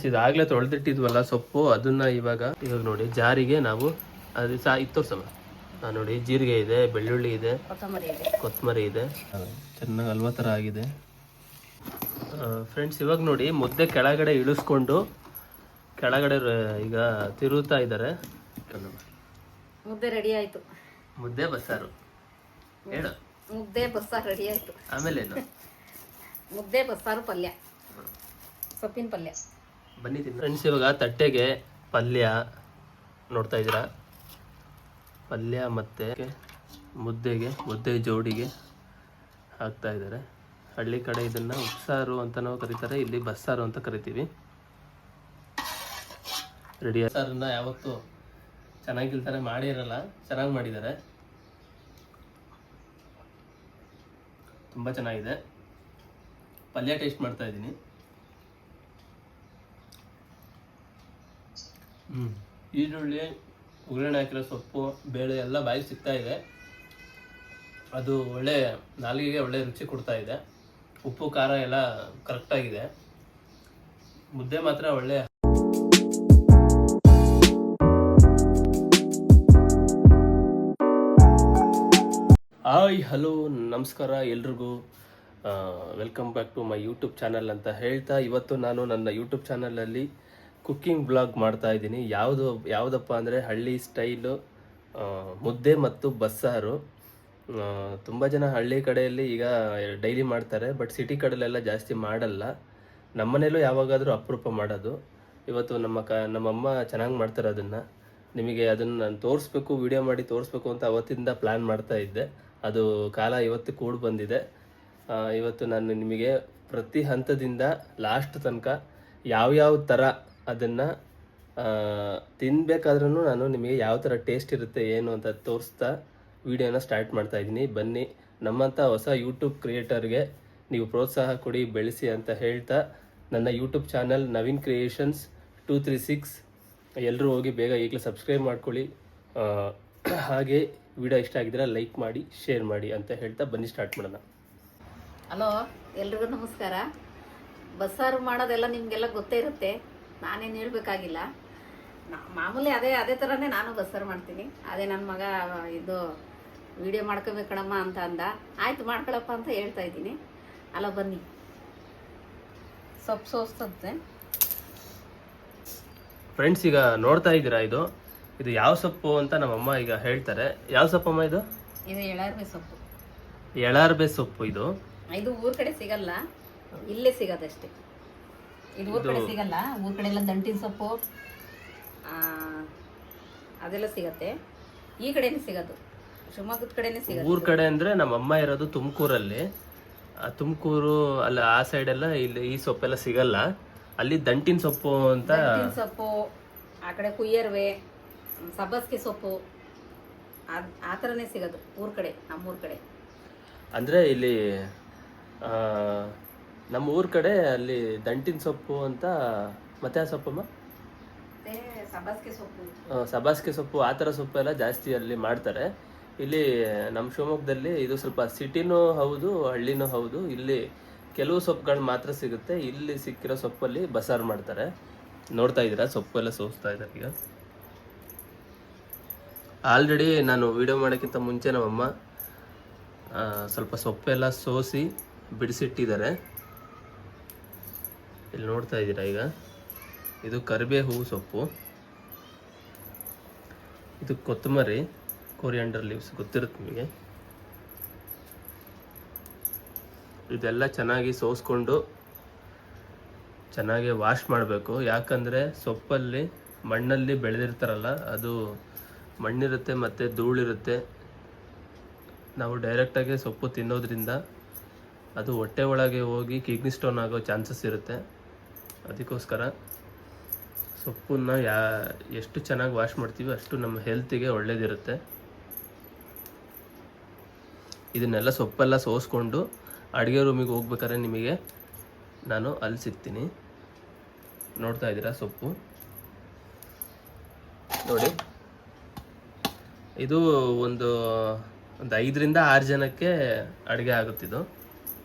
ಇದಾಗಲೇ ತೊಳೆದಿಟ್ಟಿದ್ವಲ್ಲ ಸೊಪ್ಪು, ಅದನ್ನ ಇವಾಗ ನೋಡಿ ಜಾರಿಗೆ ನಾವು ಅದು ಇತ್ತೋರ್ಸಮ್ಮ. ನೋಡಿ ಜೀರಿಗೆ ಇದೆ, ಬೆಳ್ಳುಳ್ಳಿ ಇದೆ, ಕೊತ್ತಂಬರಿ ಇದೆ, ಚೆನ್ನಾಗಿ ಹಲ್ವಾ ಥರ ಆಗಿದೆ. ಫ್ರೆಂಡ್ಸ್ ಇವಾಗ ನೋಡಿ ಮುದ್ದೆ ಕೆಳಗಡೆ ಇಳಿಸ್ಕೊಂಡು ಕೆಳಗಡೆ ಈಗ ತಿರುತ್ತಾ ಇದ್ದಾರೆ. ಮುದ್ದೆ ರೆಡಿ ಆಯ್ತು. ಮುದ್ದೆ ಬಸ್ಸಾರು ಹೇಳು. ಮುದ್ದೆ ಬಸ್ಸಾರು ರೆಡಿ ಆಯ್ತು. ಆಮೇಲೆ ಏನು? ಮುದ್ದೆ ಬಸ್ಸಾರು ಪಲ್ಯ, ಸೊಪ್ಪಿನ ಪಲ್ಯ. ಬನ್ನಿ ಫ್ರೆಂಡ್ಸ್, ಇವಾಗ ತಟ್ಟೆಗೆ ಪಲ್ಯ ನೋಡ್ತಾ ಇದ್ದೀರಾ. ಪಲ್ಯ ಮತ್ತು ಮುದ್ದೆ ಜೋಡಿಗೆ ಹಾಕ್ತಾ ಇದ್ದಾರೆ. ಹಳ್ಳಿ ಕಡೆ ಇದನ್ನು ಉಪ್ಸಾರು ಅಂತ ನಾವು ಕರೀತಾರೆ, ಇಲ್ಲಿ ಬಸ್ಸಾರು ಅಂತ ಕರಿತೀವಿ. ರೆಡಿ ಸಾರನ್ನ ಯಾವತ್ತೂ ಚೆನ್ನಾಗಿಲ್ತಾರೆ ಮಾಡಿರಲ್ಲ, ಚೆನ್ನಾಗಿ ಮಾಡಿದ್ದಾರೆ, ತುಂಬ ಚೆನ್ನಾಗಿದೆ. ಪಲ್ಯ ಟೇಸ್ಟ್ ಮಾಡ್ತಾ ಇದ್ದೀನಿ. ಈರುಳ್ಳಿ, ಉಗುಳೆಣ್ಣೆ ಹಾಕಿರೋ ಸೊಪ್ಪು, ಬೇಳೆ ಎಲ್ಲ ಬಾಯಿಗೆ ಸಿಗ್ತಾ ಇದೆ. ಅದು ಒಳ್ಳೆ ನಾಲಿಗೆಗೆ ಒಳ್ಳೆ ರುಚಿ ಕೊಡ್ತಾ ಇದೆ. ಉಪ್ಪು ಖಾರ ಎಲ್ಲ ಕರೆಕ್ಟಾಗಿದೆ. ಮುದ್ದೆ ಮಾತ್ರ ಒಳ್ಳೆ. ಹಾಯ್ ಹಲೋ ನಮಸ್ಕಾರ ಎಲ್ರಿಗೂ. Welcome back to my YouTube channel ಅಂತ ಹೇಳ್ತಾ, ಇವತ್ತು ನಾನು ನನ್ನ ಯೂಟ್ಯೂಬ್ ಚಾನಲಲ್ಲಿ ಕುಕ್ಕಿಂಗ್ ಬ್ಲಾಗ್ ಮಾಡ್ತಾ ಇದ್ದೀನಿ. ಯಾವುದಪ್ಪ ಅಂದರೆ ಹಳ್ಳಿ ಸ್ಟೈಲು ಮುದ್ದೆ ಮತ್ತು ಬಸ್ಸಾರು. ತುಂಬ ಜನ ಹಳ್ಳಿ ಕಡೆಯಲ್ಲಿ ಈಗ ಡೈಲಿ ಮಾಡ್ತಾರೆ, ಬಟ್ ಸಿಟಿ ಕಡೆಯಲ್ಲೆಲ್ಲ ಜಾಸ್ತಿ ಮಾಡಲ್ಲ. ನಮ್ಮನೇಲೂ ಯಾವಾಗಾದರೂ ಅಪರೂಪ ಮಾಡೋದು. ಇವತ್ತು ನಮ್ಮಮ್ಮ ಚೆನ್ನಾಗಿ ಮಾಡ್ತಾರೆ ಅದನ್ನು. ನಿಮಗೆ ಅದನ್ನು ನಾನು ತೋರಿಸ್ಬೇಕು, ವಿಡಿಯೋ ಮಾಡಿ ತೋರಿಸ್ಬೇಕು ಅಂತ ಅವತ್ತಿಂದ ಪ್ಲ್ಯಾನ್ ಮಾಡ್ತಾ ಇದ್ದೆ. ಅದು ಕಾಲ ಇವತ್ತು ಕೂಡ ಬಂದಿದೆ. ಇವತ್ತು ನಾನು ನಿಮಗೆ ಪ್ರತಿ ಹಂತದಿಂದ ಲಾಸ್ಟ್ ತನಕ ಯಾವ್ಯಾವ ಥರ ಅದನ್ನು ತಿನ್ನಬೇಕಾದ್ರೂ ನಾನು ನಿಮಗೆ ಯಾವ ಥರ ಟೇಸ್ಟ್ ಇರುತ್ತೆ ಏನು ಅಂತ ತೋರಿಸ್ತಾ ವಿಡಿಯೋನ ಸ್ಟಾರ್ಟ್ ಮಾಡ್ತಾ ಇದ್ದೀನಿ. ಬನ್ನಿ, ನಮ್ಮಂಥ ಹೊಸ ಯೂಟ್ಯೂಬ್ ಕ್ರಿಯೇಟರ್ಗೆ ನೀವು ಪ್ರೋತ್ಸಾಹ ಕೊಡಿ, ಬೆಳೆಸಿ ಅಂತ ಹೇಳ್ತಾ, ನನ್ನ ಯೂಟ್ಯೂಬ್ ಚಾನಲ್ ನವೀನ್ ಕ್ರಿಯೇಷನ್ಸ್ 236 ಎಲ್ಲರೂ ಹೋಗಿ ಬೇಗ ಈಗಲೇ ಸಬ್ಸ್ಕ್ರೈಬ್ ಮಾಡ್ಕೊಳ್ಳಿ. ಹಾಗೆ ವಿಡಿಯೋ ಇಷ್ಟ ಆಗಿದ್ರೆ ಲೈಕ್ ಮಾಡಿ, ಶೇರ್ ಮಾಡಿ ಅಂತ ಹೇಳ್ತಾ ಬನ್ನಿ ಸ್ಟಾರ್ಟ್ ಮಾಡೋಣ. ಹಲೋ, ಎಲ್ರಿಗೂ ನಮಸ್ಕಾರ. ಬಸ್ಸಾರು ಮಾಡೋದೆಲ್ಲ ನಿಮಗೆಲ್ಲ ಗೊತ್ತೇ ಇರುತ್ತೆ, ನಾನೇನು ಹೇಳಬೇಕಾಗಿಲ್ಲ. ಮಾಮೂಲಿ ಅದೇ ಥರನೇ ನಾನು ಬಸ್ಸಾರು ಮಾಡ್ತೀನಿ. ಅದೇ ನನ್ನ ಮಗ ಇದು ವಿಡಿಯೋ ಮಾಡ್ಕೋಬೇಕಣಮ್ಮ ಅಂತ ಅಂದ. ಆಯ್ತು ಮಾಡ್ಕೊಳಪ್ಪ ಅಂತ ಹೇಳ್ತಾ ಇದ್ದೀನಿ. ಅಲ್ಲ ಬನ್ನಿ, ಸೊಪ್ಪು ಸೋಸ್ತಂತೆ. ಫ್ರೆಂಡ್ಸ್ ಈಗ ನೋಡ್ತಾ ಇದ್ದೀರಾ, ಇದು ಯಾವ ಸೊಪ್ಪು ಅಂತ ನಮ್ಮಮ್ಮ ಈಗ ಹೇಳ್ತಾರೆ. ಯಾವ ಸೊಪ್ಪಮ್ಮ ಇದು? ಇದು ಎಳಾರ್ಬೆ ಸೊಪ್ಪು. ಎಳಾರ್ಬೆ ಸೊಪ್ಪು ಇದು ಊರ್ ಕಡೆ ಸಿಗಲ್ಲ, ಇಲ್ಲೇ ಸಿಗೋದಷ್ಟೇ. ಇದು ಊರ್ ಕಡೆ ಸಿಗಲ್ಲ. ಊರ್ ಕಡೆ ಎಲ್ಲ ದಂಟಿನ ಸೊಪ್ಪು ಅದೆಲ್ಲ ಸಿಗತ್ತೆ. ಈ ಕಡೆನೇ ಸಿಗೋದು, ಶಿವಮೊಗ್ಗದ ಕಡೆನೇ ಸಿಗೋದು. ಊರ್ ಕಡೆ ಅಂದ್ರೆ ನಮ್ಮಮ್ಮ ಇರೋದು ತುಮಕೂರಲ್ಲಿ. ತುಮಕೂರು ಅಲ್ಲಿ ಆ ಸೈಡ್ ಎಲ್ಲ ಇಲ್ಲಿ ಈ ಸೊಪ್ಪೆಲ್ಲ ಸಿಗಲ್ಲ. ಅಲ್ಲಿ ದಂಟಿನ ಸೊಪ್ಪು ಅಂತ, ಸೊಪ್ಪು ಆ ಕಡೆ ಕುಯ್ಯರ್ವೆ, ಸಬ್ಬಸ್ಗೆ ಸೊಪ್ಪು ಆ ಥರನೇ ಸಿಗೋದು ಊರ್ ಕಡೆ, ನಮ್ಮೂರ್ ಕಡೆ. ಅಂದ್ರೆ ಇಲ್ಲಿ ನಮ್ಮ ಊರ್ ಕಡೆ ಅಲ್ಲಿ ದಂಟಿನ ಸೊಪ್ಪು ಅಂತ, ಮತ್ತೆ ಆ ಸೊಪ್ಪಮ್ಮ ಸಬ್ಬಾಸ್ಗೆ ಸೊಪ್ಪು, ಆ ಥರ ಸೊಪ್ಪು ಎಲ್ಲ ಜಾಸ್ತಿ ಅಲ್ಲಿ ಮಾಡ್ತಾರೆ. ಇಲ್ಲಿ ನಮ್ಮ ಶಿವಮೊಗ್ಗದಲ್ಲಿ ಇದು ಸ್ವಲ್ಪ ಸಿಟಿನೂ ಹೌದು, ಹಳ್ಳಿನೂ ಹೌದು. ಇಲ್ಲಿ ಕೆಲವು ಸೊಪ್ಪುಗಳು ಮಾತ್ರ ಸಿಗುತ್ತೆ. ಇಲ್ಲಿ ಸಿಕ್ಕಿರೋ ಸೊಪ್ಪಲ್ಲಿ ಬಸ್ಸಾರು ಮಾಡ್ತಾರೆ. ನೋಡ್ತಾ ಇದ್ದೀರಾ, ಸೊಪ್ಪು ಎಲ್ಲ ಸೋಸ್ತಾ ಇದ್ದಾರೆ. ಈಗ ಆಲ್ರೆಡಿ ನಾನು ವಿಡಿಯೋ ಮಾಡೋಕ್ಕಿಂತ ಮುಂಚೆ ನಮ್ಮಮ್ಮ ಸ್ವಲ್ಪ ಸೊಪ್ಪೆಲ್ಲ ಸೋಸಿ ಬಿಡಿಸಿಟ್ಟಿದ್ದಾರೆ. ಇಲ್ಲಿ ನೋಡ್ತಾ ಇದ್ದೀರಾ. ಈಗ ಇದು ಕರಿಬೇವು ಹೂವು ಸೊಪ್ಪು, ಇದು ಕೊತ್ತಂಬರಿ, ಕೊರಿಯಾಂಡರ್ ಲೀವ್ಸ್ ಗೊತ್ತಿರುತ್ತೆ ನಿಮಗೆ. ಇದೆಲ್ಲ ಚೆನ್ನಾಗಿ ಸೋಸ್ಕೊಂಡು ಚೆನ್ನಾಗಿ ವಾಶ್ ಮಾಡಬೇಕು. ಯಾಕಂದರೆ ಸೊಪ್ಪಲ್ಲಿ ಮಣ್ಣಲ್ಲಿ ಬೆಳೆದಿರ್ತಾರಲ್ಲ, ಅದು ಮಣ್ಣಿರುತ್ತೆ ಮತ್ತು ಧೂಳಿರುತ್ತೆ. ನಾವು ಡೈರೆಕ್ಟಾಗಿ ಸೊಪ್ಪು ತಿನ್ನೋದ್ರಿಂದ ಅದು ಹೊಟ್ಟೆ ಒಳಗೆ ಹೋಗಿ ಕಿಡ್ನಿ ಸ್ಟೋನ್ ಆಗೋ ಚಾನ್ಸಸ್ ಇರುತ್ತೆ. ಅದಕ್ಕೋಸ್ಕರ ಸೊಪ್ಪನ್ನು ಎಷ್ಟು ಚೆನ್ನಾಗಿ ವಾಶ್ ಮಾಡ್ತೀವಿ ಅಷ್ಟು ನಮ್ಮ ಹೆಲ್ತಿಗೆ ಒಳ್ಳೇದಿರುತ್ತೆ. ಇದನ್ನೆಲ್ಲ ಸೊಪ್ಪೆಲ್ಲ ಸೋಸ್ಕೊಂಡು ಅಡುಗೆ ರೂಮಿಗೆ ಹೋಗ್ಬೇಕಾದ್ರೆ ನಿಮಗೆ ನಾನು ಅಲ್ಲಿ ಸಿಗ್ತೀನಿ. ನೋಡ್ತಾ ಇದ್ದೀರಾ ಸೊಪ್ಪು ನೋಡಿ. ಇದು ಒಂದು 5 ರಿಂದ 6 ಜನಕ್ಕೆ ಅಡುಗೆ ಆಗುತ್ತಿದ್ದು,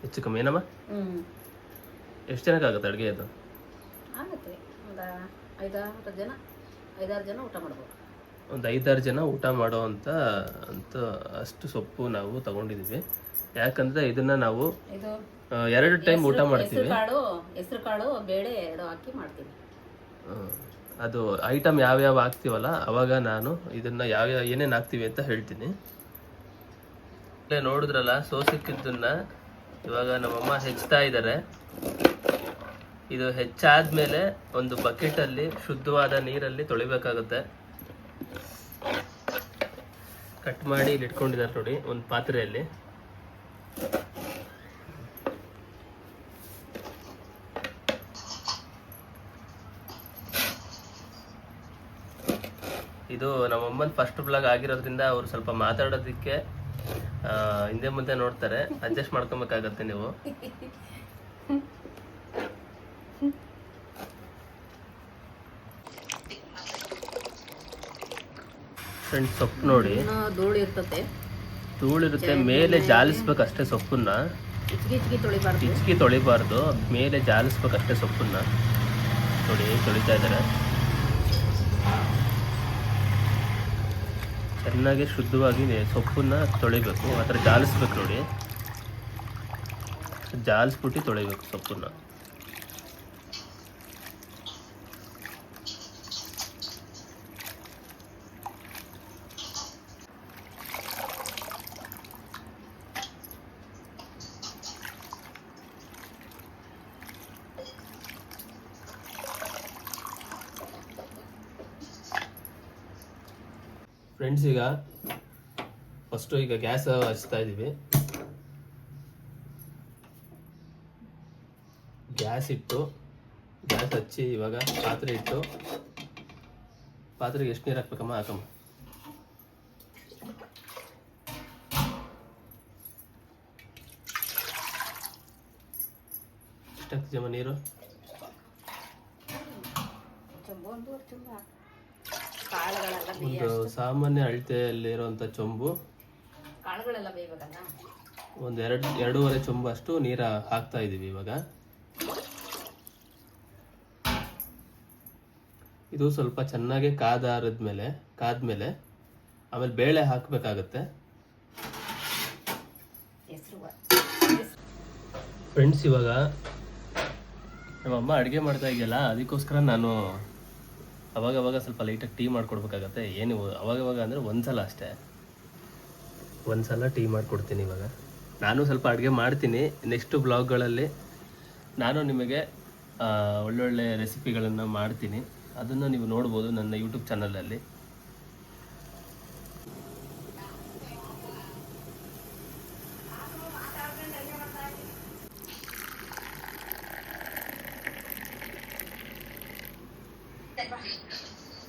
ಹೆಚ್ಚು ಕಮ್ಮಿ ಏನಮ್ಮ? ಎಷ್ಟು ಜನಕ್ಕೆ ಆಗುತ್ತೆ ಅಡುಗೆ? ಇದು ಒಂದು 5-6 ಜನ ಊಟ ಮಾಡ್ಬೋದು. ಒಂದು 5-6 ಜನ ಊಟ ಮಾಡೋ ಅಂತ ಅಷ್ಟು ಸೊಪ್ಪು ನಾವು ತಗೊಂಡಿದ್ದೀವಿ. ಯಾಕಂದರೆ ಇದನ್ನು ನಾವು ಇದು 2 ಟೈಮ್ ಊಟ ಮಾಡ್ತೀವಿ. ಹೆಸರು ಕಾಳು ಬೇಳೆ 2 ಹಾಕಿ ಮಾಡ್ತೀವಿ. ಅದು ಐಟಮ್ ಯಾವ್ಯಾವ ಹಾಕ್ತೀವಲ್ಲ ಅವಾಗ ನಾನು ಇದನ್ನು ಏನೇನು ಹಾಕ್ತೀವಿ ಅಂತ ಹೇಳ್ತೀನಿ. ನೋಡಿದ್ರಲ್ಲ ಸೋಸಿಕ್ಕಿದ್ದನ್ನ ಇವಾಗ ನಮ್ಮಮ್ಮ ಹೆಚ್ಚ್ತಾ ಇದ್ದಾರೆ. ಇದು ಹೆಚ್ಚಾದ್ಮೇಲೆ ಒಂದು ಬಕೆಟಲ್ಲಿ ಶುದ್ಧವಾದ ನೀರಲ್ಲಿ ತೊಳಿಬೇಕಾಗುತ್ತೆ. ಕಟ್ ಮಾಡಿ ಇಲ್ಲಿ ಇಟ್ಕೊಂಡಿದ್ದಾರೆ ನೋಡಿ ಒಂದು ಪಾತ್ರೆಯಲ್ಲಿ. ಇದು ನಮ್ಮಮ್ಮನ ಫಸ್ಟ್ ಬ್ಲಾಗ್ ಆಗಿರೋದ್ರಿಂದ ಅವ್ರು ಸ್ವಲ್ಪ ಮಾತಾಡೋದಕ್ಕೆ ಹಿಂದೆ ಮುಂದೆ ನೋಡ್ತಾರೆ, ಅಡ್ಜಸ್ಟ್ ಮಾಡ್ಕೊಬೇಕಾಗತ್ತೆ ನೀವು. ಫ್ರೆಂಡ್ಸ್ ಸೊಪ್ಪು ನೋಡಿ ಧೂಳಿರುತ್ತೆ, ಮೇಲೆ ಜಾಲಿಸ್ಬೇಕಷ್ಟೇ ಸೊಪ್ಪನ್ನ, ಹಿಚ್ಕಿ ತೊಳಿಬಾರ್ದು, ಮೇಲೆ ಜಾಲಿಸ್ಬೇಕಷ್ಟೇ ಸೊಪ್ಪನ್ನ. ನೋಡಿ ತೊಳಿತಾ ಇದ್ದಾರೆ. ಚೆನ್ನಾಗಿ ಶುದ್ಧವಾಗಿ ಸೊಪ್ಪನ್ನ ತೊಳಿಬೇಕು, ಆ ಥರ ಜಾಲಿಸ್ಬೇಕು ನೋಡಿ, ಜಾಲಿಸ್ಬಿಟ್ಟು ತೊಳಿಬೇಕು ಸೊಪ್ಪನ್ನ. ಫ್ರೆಂಡ್ಸ್ ಈಗ ಫಸ್ಟು ಈಗ ಗ್ಯಾಸ್ ಹಚ್ತಾ ಇದ್ದೀವಿ. ಗ್ಯಾಸ್ ಹಚ್ಚಿ ಇವಾಗ ಪಾತ್ರೆ ಇಟ್ಟು, ಪಾತ್ರೆಗೆ ಎಷ್ಟು ನೀರು ಹಾಕ್ಬೇಕಮ್ಮ? ಹಾಕಮ್ಮ. ಎಷ್ಟು ಹಾಕ್ತೀಯಮ್ಮ ನೀರು? ಒಂದು ಸಾಮಾನ್ಯ ಅಳತೆಯಲ್ಲಿರುವಂಥ ಚೊಂಬು, ಕಾಳುಗಳೆಲ್ಲ ಬೇಯಬೇಕಲ್ಲ, ಒಂದು 2-2.5 ಚೊಂಬು ಅಷ್ಟು ನೀರು ಹಾಕ್ತಾ ಇದ್ದೀವಿ ಇವಾಗ. ಇದು ಸ್ವಲ್ಪ ಚೆನ್ನಾಗಿ ಕಾದ್ಮೇಲೆ ಆಮೇಲೆ ಬೇಳೆ ಹಾಕಬೇಕಾಗತ್ತೆ. ಫ್ರೆಂಡ್ಸ್ ಇವಾಗ ನಮ್ಮಮ್ಮ ಅಡುಗೆ ಮಾಡ್ತಾ ಇದೆಯಲ್ಲ, ಅದಕ್ಕೋಸ್ಕರ ನಾನು ಅವಾಗವಾಗ ಸ್ವಲ್ಪ ಲೈಟಾಗಿ ಟೀ ಮಾಡಿಕೊಡ್ಬೇಕಾಗತ್ತೆ. ಏನು ಅವಾಗವಾಗ ಅಂದರೆ ಒಂದ್ಸಲ ಅಷ್ಟೇ, ಒಂದ್ಸಲ ಟೀ ಮಾಡಿಕೊಡ್ತೀನಿ. ಇವಾಗ ನಾನು ಸ್ವಲ್ಪ ಅಡುಗೆ ಮಾಡ್ತೀನಿ. ನೆಕ್ಸ್ಟ್ ಬ್ಲಾಗ್ಗಳಲ್ಲಿ ನಾನು ನಿಮಗೆ ಒಳ್ಳೊಳ್ಳೆ ರೆಸಿಪಿಗಳನ್ನು ಮಾಡ್ತೀನಿ, ಅದನ್ನು ನೀವು ನೋಡ್ಬೋದು ನನ್ನ ಯೂಟ್ಯೂಬ್ ಚಾನಲಲ್ಲಿ.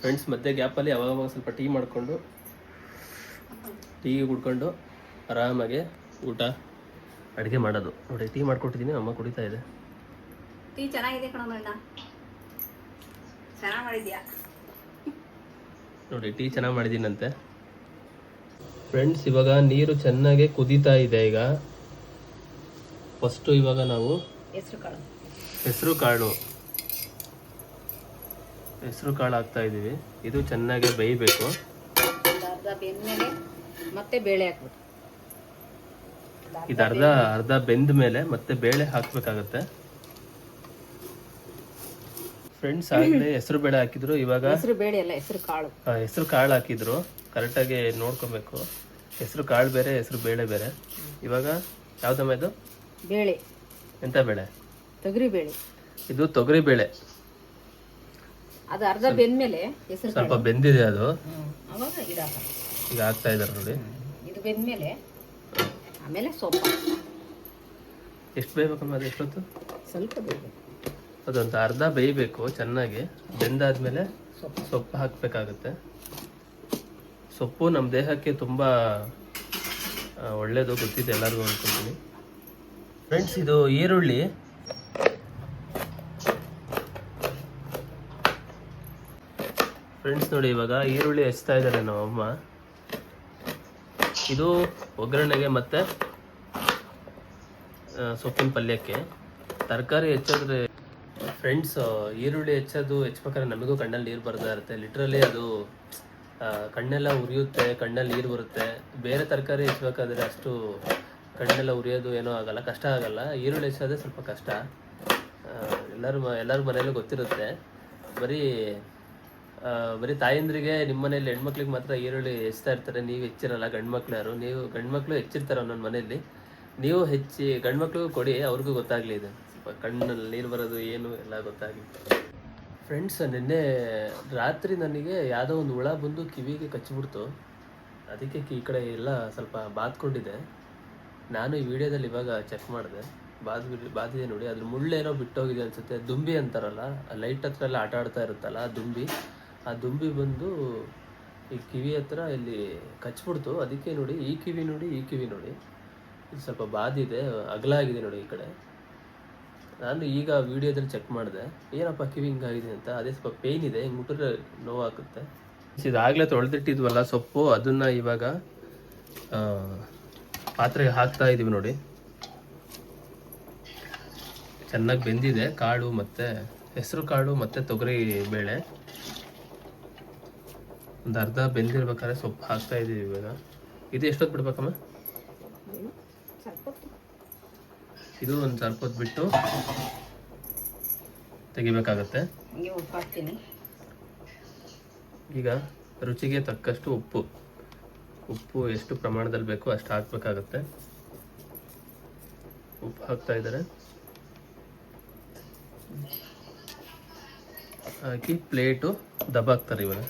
ಫ್ರೆಂಡ್ಸ್ ಮಧ್ಯೆ ಗ್ಯಾಪಲ್ಲಿ ಅವಾಗವಾಗ ಸ್ವಲ್ಪ ಟೀ ಕುಡ್ಕೊಂಡು ಆರಾಮಾಗಿ ಅಡುಗೆ ಮಾಡೋದು. ನೋಡಿ ಟೀ ಮಾಡ್ಕೊಟ್ಟಿದ್ದೀನಿ, ಅಮ್ಮ ಕುಡಿತಾ ಇದೆ. ಟೀ ಚೆನ್ನಾಗಿದೆ ಕಣಣ್ಣ, ಚೆನ್ನಾಗಿ ಮಾಡಿದ್ಯಾ ನೋಡಿ, ಟೀ ಚೆನ್ನಾಗಿ ಮಾಡಿದ್ದೀನಂತೆ. ಫ್ರೆಂಡ್ಸ್ ಇವಾಗ ನೀರು ಚೆನ್ನಾಗಿ ಕುದೀತಾ ಇದೆ. ಈಗ ಫಸ್ಟು ಇವಾಗ ನಾವು ಹೆಸರು ಕಾಳು ಹಾಕ್ತಾ ಇದ್ದೀವಿ. ಇದು ಚೆನ್ನಾಗಿ ಬೇಯಬೇಕು. ಮತ್ತೆ ಬೇಳೆ ಹಾಕ್ಬೇಕು. ಇದು ಅರ್ಧ ಬೆಂದ ಮೇಲೆ ಮತ್ತೆ ಬೇಳೆ ಹಾಕ್ಬೇಕಾಗತ್ತೆ. ಫ್ರೆಂಡ್ಸ್ ಆಗಲೇ ಹೆಸರು ಬೇಳೆ ಹಾಕಿದ್ರು, ಇವಾಗ ಹೆಸರು ಕಾಳು ಹಾಕಿದ್ರು. ಕರೆಕ್ಟಾಗಿ ನೋಡ್ಕೊಬೇಕು, ಹೆಸರು ಕಾಳು ಬೇರೆ ಹೆಸರು ಬೇಳೆ ಬೇರೆ. ಇವಾಗ ಯಾವ್ದಮ್ಮ ಇದು? ಬೇಳೆ. ಎಂತ ಬೇಳೆ? ತೊಗರಿ ಬೇಳೆ. ಇದು ತೊಗರಿ ಬೇಳೆ. ಅದು ಅರ್ಧ ಬೆಂದ್ಮೇಲೆ ಸ್ವಲ್ಪ ಬೆಂದಿದೆ ಅದು, ಅವಾಗ ಈಗ ಹಾಕ್ತಾ ಇದ್ದಾರೆ ನೋಡಿ. ಇದು ಬೆಂದ್ಮೇಲೆ ಆಮೇಲೆ ಸೊಪ್ಪು. ಎಷ್ಟು ಬೇಯಬೇಕಮ್ಮ ಅದು? ಎಷ್ಟೊತ್ತು? ಸ್ವಲ್ಪ ಬೇಯಬೇಕು. ಅದೊಂದು ಅರ್ಧ ಬೇಯಬೇಕು ಚೆನ್ನಾಗಿ. ಬೆಂದಾದ್ಮೇಲೆ ಸೊಪ್ಪು ಹಾಕಬೇಕಾಗತ್ತೆ. ಸೊಪ್ಪು ನಮ್ಮ ದೇಹಕ್ಕೆ ತುಂಬ ಒಳ್ಳೆಯದು, ಗೊತ್ತಿದೆ ಎಲ್ಲರಿಗೂ ಅನ್ಕೊಳ್ತೀನಿ. ಫ್ರೆಂಡ್ಸ್ ಇದು ಈರುಳ್ಳಿ. ಫ್ರೆಂಡ್ಸ್ ನೋಡಿ ಇವಾಗ ಈರುಳ್ಳಿ ಹೆಚ್ಚ್ತಾ ಇದ್ದಾರೆ ನಮ್ಮಮ್ಮ. ಇದು ಒಗ್ಗರಣೆಗೆ ಮತ್ತು ಸೊಪ್ಪಿನ ಪಲ್ಯಕ್ಕೆ. ತರಕಾರಿ ಹೆಚ್ಚಾದ್ರೆ ಫ್ರೆಂಡ್ಸ್, ಈರುಳ್ಳಿ ಹೆಚ್ಚಬೇಕಾದ್ರೆ ನಮಗೂ ಕಣ್ಣಲ್ಲಿ ನೀರು ಬರ್ತಾ ಇರುತ್ತೆ. ಲಿಟ್ರಲಿ ಅದು ಕಣ್ಣೆಲ್ಲ ಉರಿಯುತ್ತೆ, ಕಣ್ಣಲ್ಲಿ ನೀರು ಬರುತ್ತೆ. ಬೇರೆ ತರಕಾರಿ ಹೆಚ್ಚಬೇಕಾದ್ರೆ ಅಷ್ಟು ಕಣ್ಣೆಲ್ಲ ಉರಿಯೋದು ಏನೂ ಆಗಲ್ಲ, ಕಷ್ಟ ಆಗಲ್ಲ. ಈರುಳ್ಳಿ ಹೆಚ್ಚೋದೇ ಸ್ವಲ್ಪ ಕಷ್ಟ. ಎಲ್ಲರ ಮನೆಯಲ್ಲೂ ಗೊತ್ತಿರುತ್ತೆ. ಬರೀ ತಾಯಂದ್ರಿಗೆ ನಿಮ್ಮ ಮನೇಲಿ ಹೆಣ್ಮಕ್ಳಿಗೆ ಮಾತ್ರ ಈರುಳ್ಳಿ ಹೆಚ್ಚ್ತಾ ಇರ್ತಾರೆ, ನೀವು ಹೆಚ್ಚಿರಲ್ಲ. ಗಂಡು ಮಕ್ಳು ಯಾರು, ನೀವು ಗಂಡು ಮಕ್ಕಳು ಹೆಚ್ಚಿರ್ತಾರೆ ಒಂದೊಂದು ಮನೆಯಲ್ಲಿ. ನೀವು ಹೆಚ್ಚಿ ಗಂಡು ಮಕ್ಳಿಗೂ ಕೊಡಿ, ಅವ್ರಿಗೂ ಗೊತ್ತಾಗಲಿ ಇದು ಸ್ವಲ್ಪ ಕಣ್ಣಲ್ಲಿ ನೀರು ಬರೋದು ಏನು ಎಲ್ಲ ಗೊತ್ತಾಗಲಿ. ಫ್ರೆಂಡ್ಸ್, ನಿನ್ನೆ ರಾತ್ರಿ ನನಗೆ ಯಾವುದೋ ಒಂದು ಹುಳ ಬಂದು ಕಿವಿಗೆ ಕಚ್ಚಿಬಿಡ್ತು. ಅದಕ್ಕೆ ಈ ಕಡೆ ಎಲ್ಲ ಸ್ವಲ್ಪ ಬಾದ್ಕೊಂಡಿದೆ. ನಾನು ಈ ವಿಡಿಯೋದಲ್ಲಿ ಇವಾಗ ಚೆಕ್ ಮಾಡಿದೆ, ಬಾದಿದೆ ನೋಡಿ. ಅದ್ರ ಮುಳ್ಳೇನೋ ಬಿಟ್ಟೋಗಿದೆ ಅನಿಸುತ್ತೆ. ದುಂಬಿ ಅಂತಾರಲ್ಲ, ಲೈಟ್ ಹತ್ರ ಎಲ್ಲ ಆಟ ಆಡ್ತಾ ಇರುತ್ತಲ್ಲ ಆ ದುಂಬಿ ಬಂದು ಈ ಕಿವಿ ಹತ್ರ ಇಲ್ಲಿ ಕಚ್ಬಿಡ್ತು. ಅದಕ್ಕೆ ನೋಡಿ, ಈ ಕಿವಿ ನೋಡಿ ಇದು ಸ್ವಲ್ಪ ಬಾದಿದೆ, ಅಗಲ ಆಗಿದೆ ನೋಡಿ ಈ ಕಡೆ. ನಾನು ಈಗ ವಿಡಿಯೋದಲ್ಲಿ ಚೆಕ್ ಮಾಡಿದೆ, ಏನಪ್ಪ ಕಿವಿ ಹಿಂಗಾಗಿದೆ ಅಂತ. ಅದೇ ಸ್ವಲ್ಪ ಪೇಯ್ನ್ ಇದೆ, ಹಿಂಗೆ ಮುಟ್ಟಿದ್ರೆ ನೋವಾಗುತ್ತೆ. ಇದಾಗಲೇ ತೊಳೆದಿಟ್ಟಿದ್ವಲ್ಲ ಸೊಪ್ಪು, ಅದನ್ನು ಇವಾಗ ಪಾತ್ರೆಗೆ ಹಾಕ್ತಾ ಇದ್ದೀವಿ ನೋಡಿ. ಚೆನ್ನಾಗಿ ಬೆಂದಿದೆ ಕಾಳು, ಮತ್ತು ಹೆಸರು ಕಾಳು ಮತ್ತು ತೊಗರಿ ಬೇಳೆ. ಒಂದು ಅರ್ಧ ಬೆಂದಿರ್ಬೇಕಾದ್ರೆ ಸೊಪ್ಪು ಹಾಕ್ತಾ ಇದ್ದೀವಿ ಇವಾಗ. ಇದು ಎಷ್ಟೊತ್ತು ಬಿಡ್ಬೇಕಮ್ಮ? ಇದು ಒಂದು ಸ್ವಲ್ಪ ಹೊತ್ತು ಬಿಟ್ಟು ತೆಗಿಬೇಕಾಗತ್ತೆ. ಉಪ್ಪು ಹಾಕ್ತೀನಿ. ಈಗ ರುಚಿಗೆ ತಕ್ಕಷ್ಟು ಉಪ್ಪು ಎಷ್ಟು ಪ್ರಮಾಣದಲ್ಲಿ ಬೇಕೋ ಅಷ್ಟು ಹಾಕಬೇಕಾಗತ್ತೆ. ಉಪ್ಪು ಹಾಕ್ತಾ ಇದ್ದಾರೆ. ಹಾಕಿ ಪ್ಲೇಟು ದಬಾಕ್ತಾರೆ. ಇವಾಗ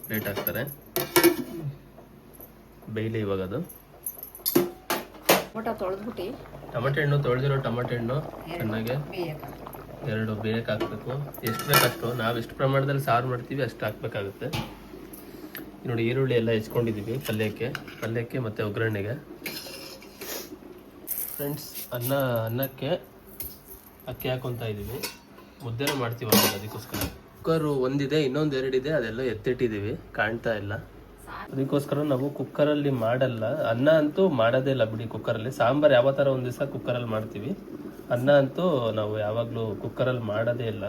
ಪ್ಲೇಟ್ ಹಾಕ್ತಾರೆ, ಬೇಯ್ಲಿ ಇವಾಗ ಅದು. ಟೊಮೆಟೊ ಹಣ್ಣು ತೊಳೆದಿರೋ ಟೊಮೆಟೊ ಹಣ್ಣು ಚೆನ್ನಾಗಿ 2 ಬೇಯಕ್ಕೆ ಹಾಕಬೇಕು. ಎಷ್ಟು ಬೇಕಷ್ಟು, ನಾವು ಎಷ್ಟು ಪ್ರಮಾಣದಲ್ಲಿ ಸಾರು ಮಾಡ್ತೀವಿ ಅಷ್ಟು ಹಾಕಬೇಕಾಗುತ್ತೆ. ನೋಡಿ, ಈರುಳ್ಳಿ ಎಲ್ಲ ಹೆಚ್ಕೊಂಡಿದ್ದೀವಿ ಪಲ್ಯಕ್ಕೆ ಮತ್ತು ಒಗ್ಗರಣೆಗೆ. ಫ್ರೆಂಡ್ಸ್, ಅನ್ನಕ್ಕೆ ಅಕ್ಕಿ ಹಾಕೊತಾ ಇದ್ದೀವಿ. ಮುದ್ದೆನೂ ಮಾಡ್ತೀವಿ ಅದಕ್ಕೋಸ್ಕರ. ಕುಕ್ಕರು ಒಂದಿದೆ, ಇನ್ನೊಂದು 2 ಇದೆ, ಅದೆಲ್ಲ ಎತ್ತಿಟ್ಟಿದ್ದೀವಿ, ಕಾಣ್ತಾ ಇಲ್ಲ. ಅದಕ್ಕೋಸ್ಕರ ನಾವು ಕುಕ್ಕರಲ್ಲಿ ಮಾಡಲ್ಲ. ಅನ್ನ ಅಂತೂ ಮಾಡೋದೇ ಇಲ್ಲ ಬಿಡಿ ಕುಕ್ಕರಲ್ಲಿ. ಸಾಂಬಾರು ಯಾವ ಥರ ಒಂದು ದಿವಸ ಕುಕ್ಕರಲ್ಲಿ ಮಾಡ್ತೀವಿ, ಅನ್ನ ಅಂತೂ ನಾವು ಯಾವಾಗಲೂ ಕುಕ್ಕರಲ್ಲಿ ಮಾಡೋದೇ ಇಲ್ಲ.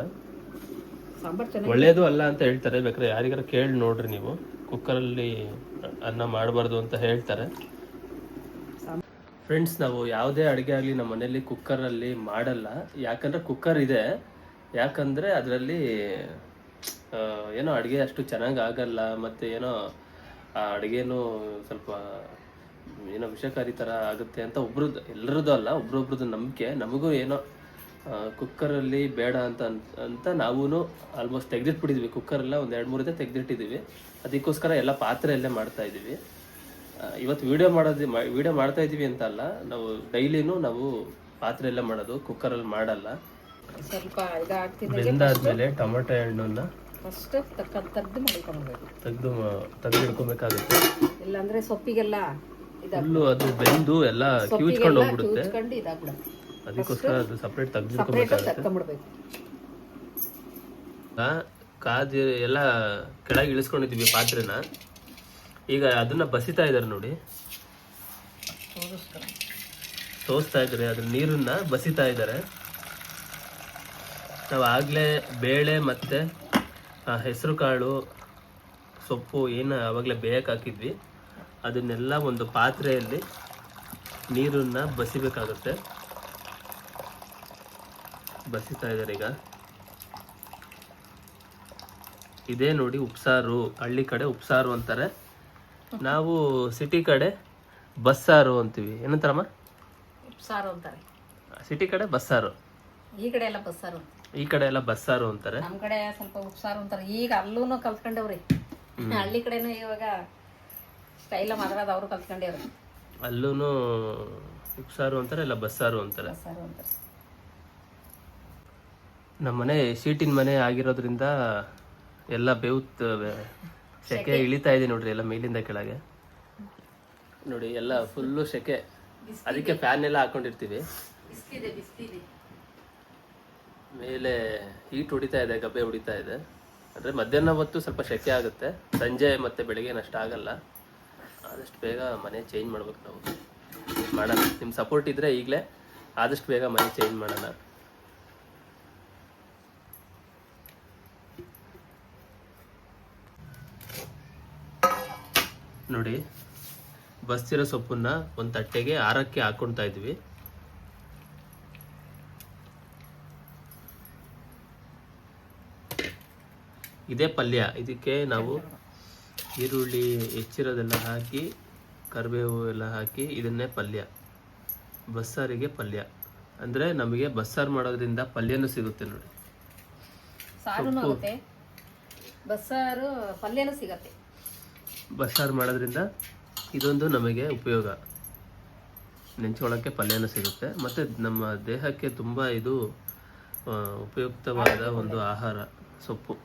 ಒಳ್ಳೇದು ಅಲ್ಲ ಅಂತ ಹೇಳ್ತಾರೆ. ಬೇಕಾದ್ರೆ ಯಾರಿಗಾರ ಕೇಳಿ ನೋಡ್ರಿ ನೀವು, ಕುಕ್ಕರಲ್ಲಿ ಅನ್ನ ಮಾಡಬಾರ್ದು ಅಂತ ಹೇಳ್ತಾರೆ. ಫ್ರೆಂಡ್ಸ್, ನಾವು ಯಾವುದೇ ಅಡುಗೆ ಆಗಲಿ ನಮ್ಮ ಮನೇಲಿ ಕುಕ್ಕರಲ್ಲಿ ಮಾಡಲ್ಲ. ಯಾಕಂದರೆ ಕುಕ್ಕರ್ ಇದೆ, ಯಾಕಂದರೆ ಅದರಲ್ಲಿ ಏನೋ ಅಡುಗೆ ಅಷ್ಟು ಚೆನ್ನಾಗಿ ಆಗಲ್ಲ. ಮತ್ತು ಏನೋ ಆ ಅಡುಗೆನೂ ಸ್ವಲ್ಪ ಏನೋ ವಿಷಕಾರಿ ಥರ ಆಗುತ್ತೆ ಅಂತ ಎಲ್ಲರದ್ದು ಅಲ್ಲ, ಒಬ್ರೊಬ್ರದ್ದು ನಂಬಿಕೆ. ನಮಗೂ ಏನೋ ಕುಕ್ಕರಲ್ಲಿ ಬೇಡ ಅಂತ ನಾವೂ ಆಲ್ಮೋಸ್ಟ್ ತೆಗೆದಿಟ್ಬಿಟ್ಟಿದ್ವಿ. ಕುಕ್ಕರೆಲ್ಲ ಒಂದು 2-3 ಇದೆ ತೆಗೆದಿಟ್ಟಿದ್ದೀವಿ. ಅದಕ್ಕೋಸ್ಕರ ಎಲ್ಲ ಪಾತ್ರೆಯಲ್ಲೇ ಮಾಡ್ತಾ ಇದ್ದೀವಿ. ಇವತ್ತು ವಿಡಿಯೋ ಮಾಡ್ತಾ ಇದ್ದೀವಿ ಅಂತ ಅಲ್ಲ, ನಾವು ಡೈಲಿನೂ ನಾವು ಪಾತ್ರೆಯಲ್ಲೇ ಮಾಡೋದು, ಕುಕ್ಕರಲ್ಲಿ ಮಾಡಲ್ಲ. ಸ್ವಲ್ಪ ಬೆಂದಾದ್ಮೇಲೆ ಟೊಮೆಟೊ ಹಣ್ಣನ್ನ ಫಸ್ಟ್ ತೆಗೆದು ಇಟ್ಕೊಬೇಕಾಗುತ್ತೆ. ಇಲ್ಲಾಂದ್ರೆ ಸೊಪ್ಪಿಗೆಲ್ಲ ಫುಲ್ಲು ಅದು ಬೆಂದು ಎಲ್ಲ ಕಿವುಚ್ಕೊಂಡು ಹೋಗ್ಬಿಡುತ್ತೆ. ಅದಕ್ಕೋಸ್ಕರ ಅದು ಸಪ್ರೇಟ್ ತೆಗೆದಿಟ್ಕೊಬೇಕಾಗುತ್ತೆ. ಕಾದು ಎಲ್ಲ ಕೆಳಗೆ ಇಳಿಸ್ಕೊಂಡಿದ್ದೀವಿ ಪಾತ್ರೆನ. ಈಗ ಅದನ್ನ ಬಸಿತಾ ಇದ್ದಾರೆ ನೋಡಿ, ತೋರಿಸ್ತಾ ಇದ್ದಾರೆ. ಅದ್ರ ನೀರನ್ನ ಬಸಿತಾ ಇದ್ದಾರೆ. ನಾವು ಆಗಲೇ ಬೇಳೆ ಮತ್ತು ಹೆಸರು ಕಾಳು ಸೊಪ್ಪು ಏನು ಆವಾಗಲೇ ಬೇಯಕ್ಕೆ ಹಾಕಿದ್ವಿ, ಅದನ್ನೆಲ್ಲ ಒಂದು ಪಾತ್ರೆಯಲ್ಲಿ ನೀರನ್ನು ಬಸಿಬೇಕಾಗುತ್ತೆ. ಬಸಿತಾ ಇದ್ದಾರೆ ಈಗ. ಇದೇ ನೋಡಿ ಉಪ್ಸಾರು. ಹಳ್ಳಿ ಕಡೆ ಉಪ್ಸಾರು ಅಂತಾರೆ, ನಾವು ಸಿಟಿ ಕಡೆ ಬಸ್ಸಾರು ಅಂತೀವಿ. ಏನಂತಾರಮ್ಮ? ಉಪ್ಸಾರು ಅಂತಾರೆ. ಸಿಟಿ ಕಡೆ ಬಸ್ಸಾರು, ಈ ಕಡೆ ಎಲ್ಲ ಬಸ್ಸಾರು, ಈ ಕಡೆ ಎಲ್ಲ ಬಸ್ಸಾರು ಅಂತಾರೆ. ನಮ್ಮ ಕಡೆ ಸ್ವಲ್ಪ ಉಪ್ಸಾರು ಅಂತಾರೆ. ಈಗ ಅಲ್ಲೂ ಕಲ್ತ್ಕೊಂಡವ್ರಿ, ಹಳ್ಳಿ ಕಡೆನೂ ಇವಾಗ ಸ್ಟೈಲ ಮಾತಾಡೋದು ಅವರು ಕಲ್ತ್ಕೊಂಡವ್ರಿ. ಅಲ್ಲೂ ಉಪ್ಸಾರು ಅಂತಾರೆ, ಇಲ್ಲ ಬಸ್ಸಾರು ಅಂತಾರೆ. ನಮ್ಮ ಮನೆ ಶೀಟಿನ ಮನೆ ಆಗಿರೋದ್ರಿಂದ ಎಲ್ಲ ಸೆಕೆ ಇಳಿತಾ ಇದೆ ನೋಡ್ರಿ, ಎಲ್ಲ ಮೇಲಿಂದ ಕೆಳಗೆ ನೋಡಿ, ಎಲ್ಲ ಫುಲ್ಲು ಸೆಕೆ. ಅದಕ್ಕೆ ಫ್ಯಾನ್ ಎಲ್ಲ ಹಾಕೊಂಡಿರ್ತೀವಿ. ಮೇಲೆ ಹೀಟ್ ಹೊಡಿತಾ ಇದೆ, ಗಬ್ಬೆ ಹೊಡಿತಾ ಇದೆ. ಅಂದರೆ ಮಧ್ಯಾಹ್ನ ಹೊತ್ತು ಸ್ವಲ್ಪ ಸೆಕೆ ಆಗುತ್ತೆ, ಸಂಜೆ ಮತ್ತು ಬೆಳಗ್ಗೆ ಅಷ್ಟು ಆಗಲ್ಲ. ಆದಷ್ಟು ಬೇಗ ಮನೆ ಚೇಂಜ್ ಮಾಡ್ಬೇಕು ನಾವು. ಮಾಡೋಣ, ನಿಮ್ಮ ಸಪೋರ್ಟ್ ಇದ್ದರೆ ಈಗಲೇ ಆದಷ್ಟು ಬೇಗ ಮನೆ ಚೇಂಜ್ ಮಾಡೋಣ. ನೋಡಿ, ಬಸ್ತಿರೋ ಸೊಪ್ಪನ್ನ ಒಂದು ತಟ್ಟೆಗೆ ಆರಕ್ಕೆ ಹಾಕ್ಕೊಳ್ತಾ ಇದ್ವಿ. ಇದೇ ಪಲ್ಯ. ಇದಕ್ಕೆ ನಾವು ಈರುಳ್ಳಿ ಹೆಚ್ಚಿರೋದೆಲ್ಲ ಹಾಕಿ, ಕರಿಬೇವು ಎಲ್ಲ ಹಾಕಿ, ಇದನ್ನೇ ಪಲ್ಯ, ಬಸ್ಸಾರಿಗೆ ಪಲ್ಯ. ಅಂದರೆ ನಮಗೆ ಬಸ್ಸಾರು ಮಾಡೋದ್ರಿಂದ ಪಲ್ಯನೂ ಸಿಗುತ್ತೆ ನೋಡಿ. ಸಾರು ಆಗುತ್ತೆ, ಬಸ್ಸಾರು ಪಲ್ಯನೂ ಸಿಗತ್ತೆ. ಬಸ್ಸಾರು ಮಾಡೋದ್ರಿಂದ ಇದೊಂದು ನಮಗೆ ಉಪಯೋಗ. ನೆಂಚ್ಕೊಳ್ಳೋಕ್ಕೆ ಪಲ್ಯನೂ ಸಿಗುತ್ತೆ, ಮತ್ತು ನಮ್ಮ ದೇಹಕ್ಕೆ ತುಂಬ ಇದು ಉಪಯುಕ್ತವಾದ ಒಂದು ಆಹಾರ ಸೊಪ್ಪು.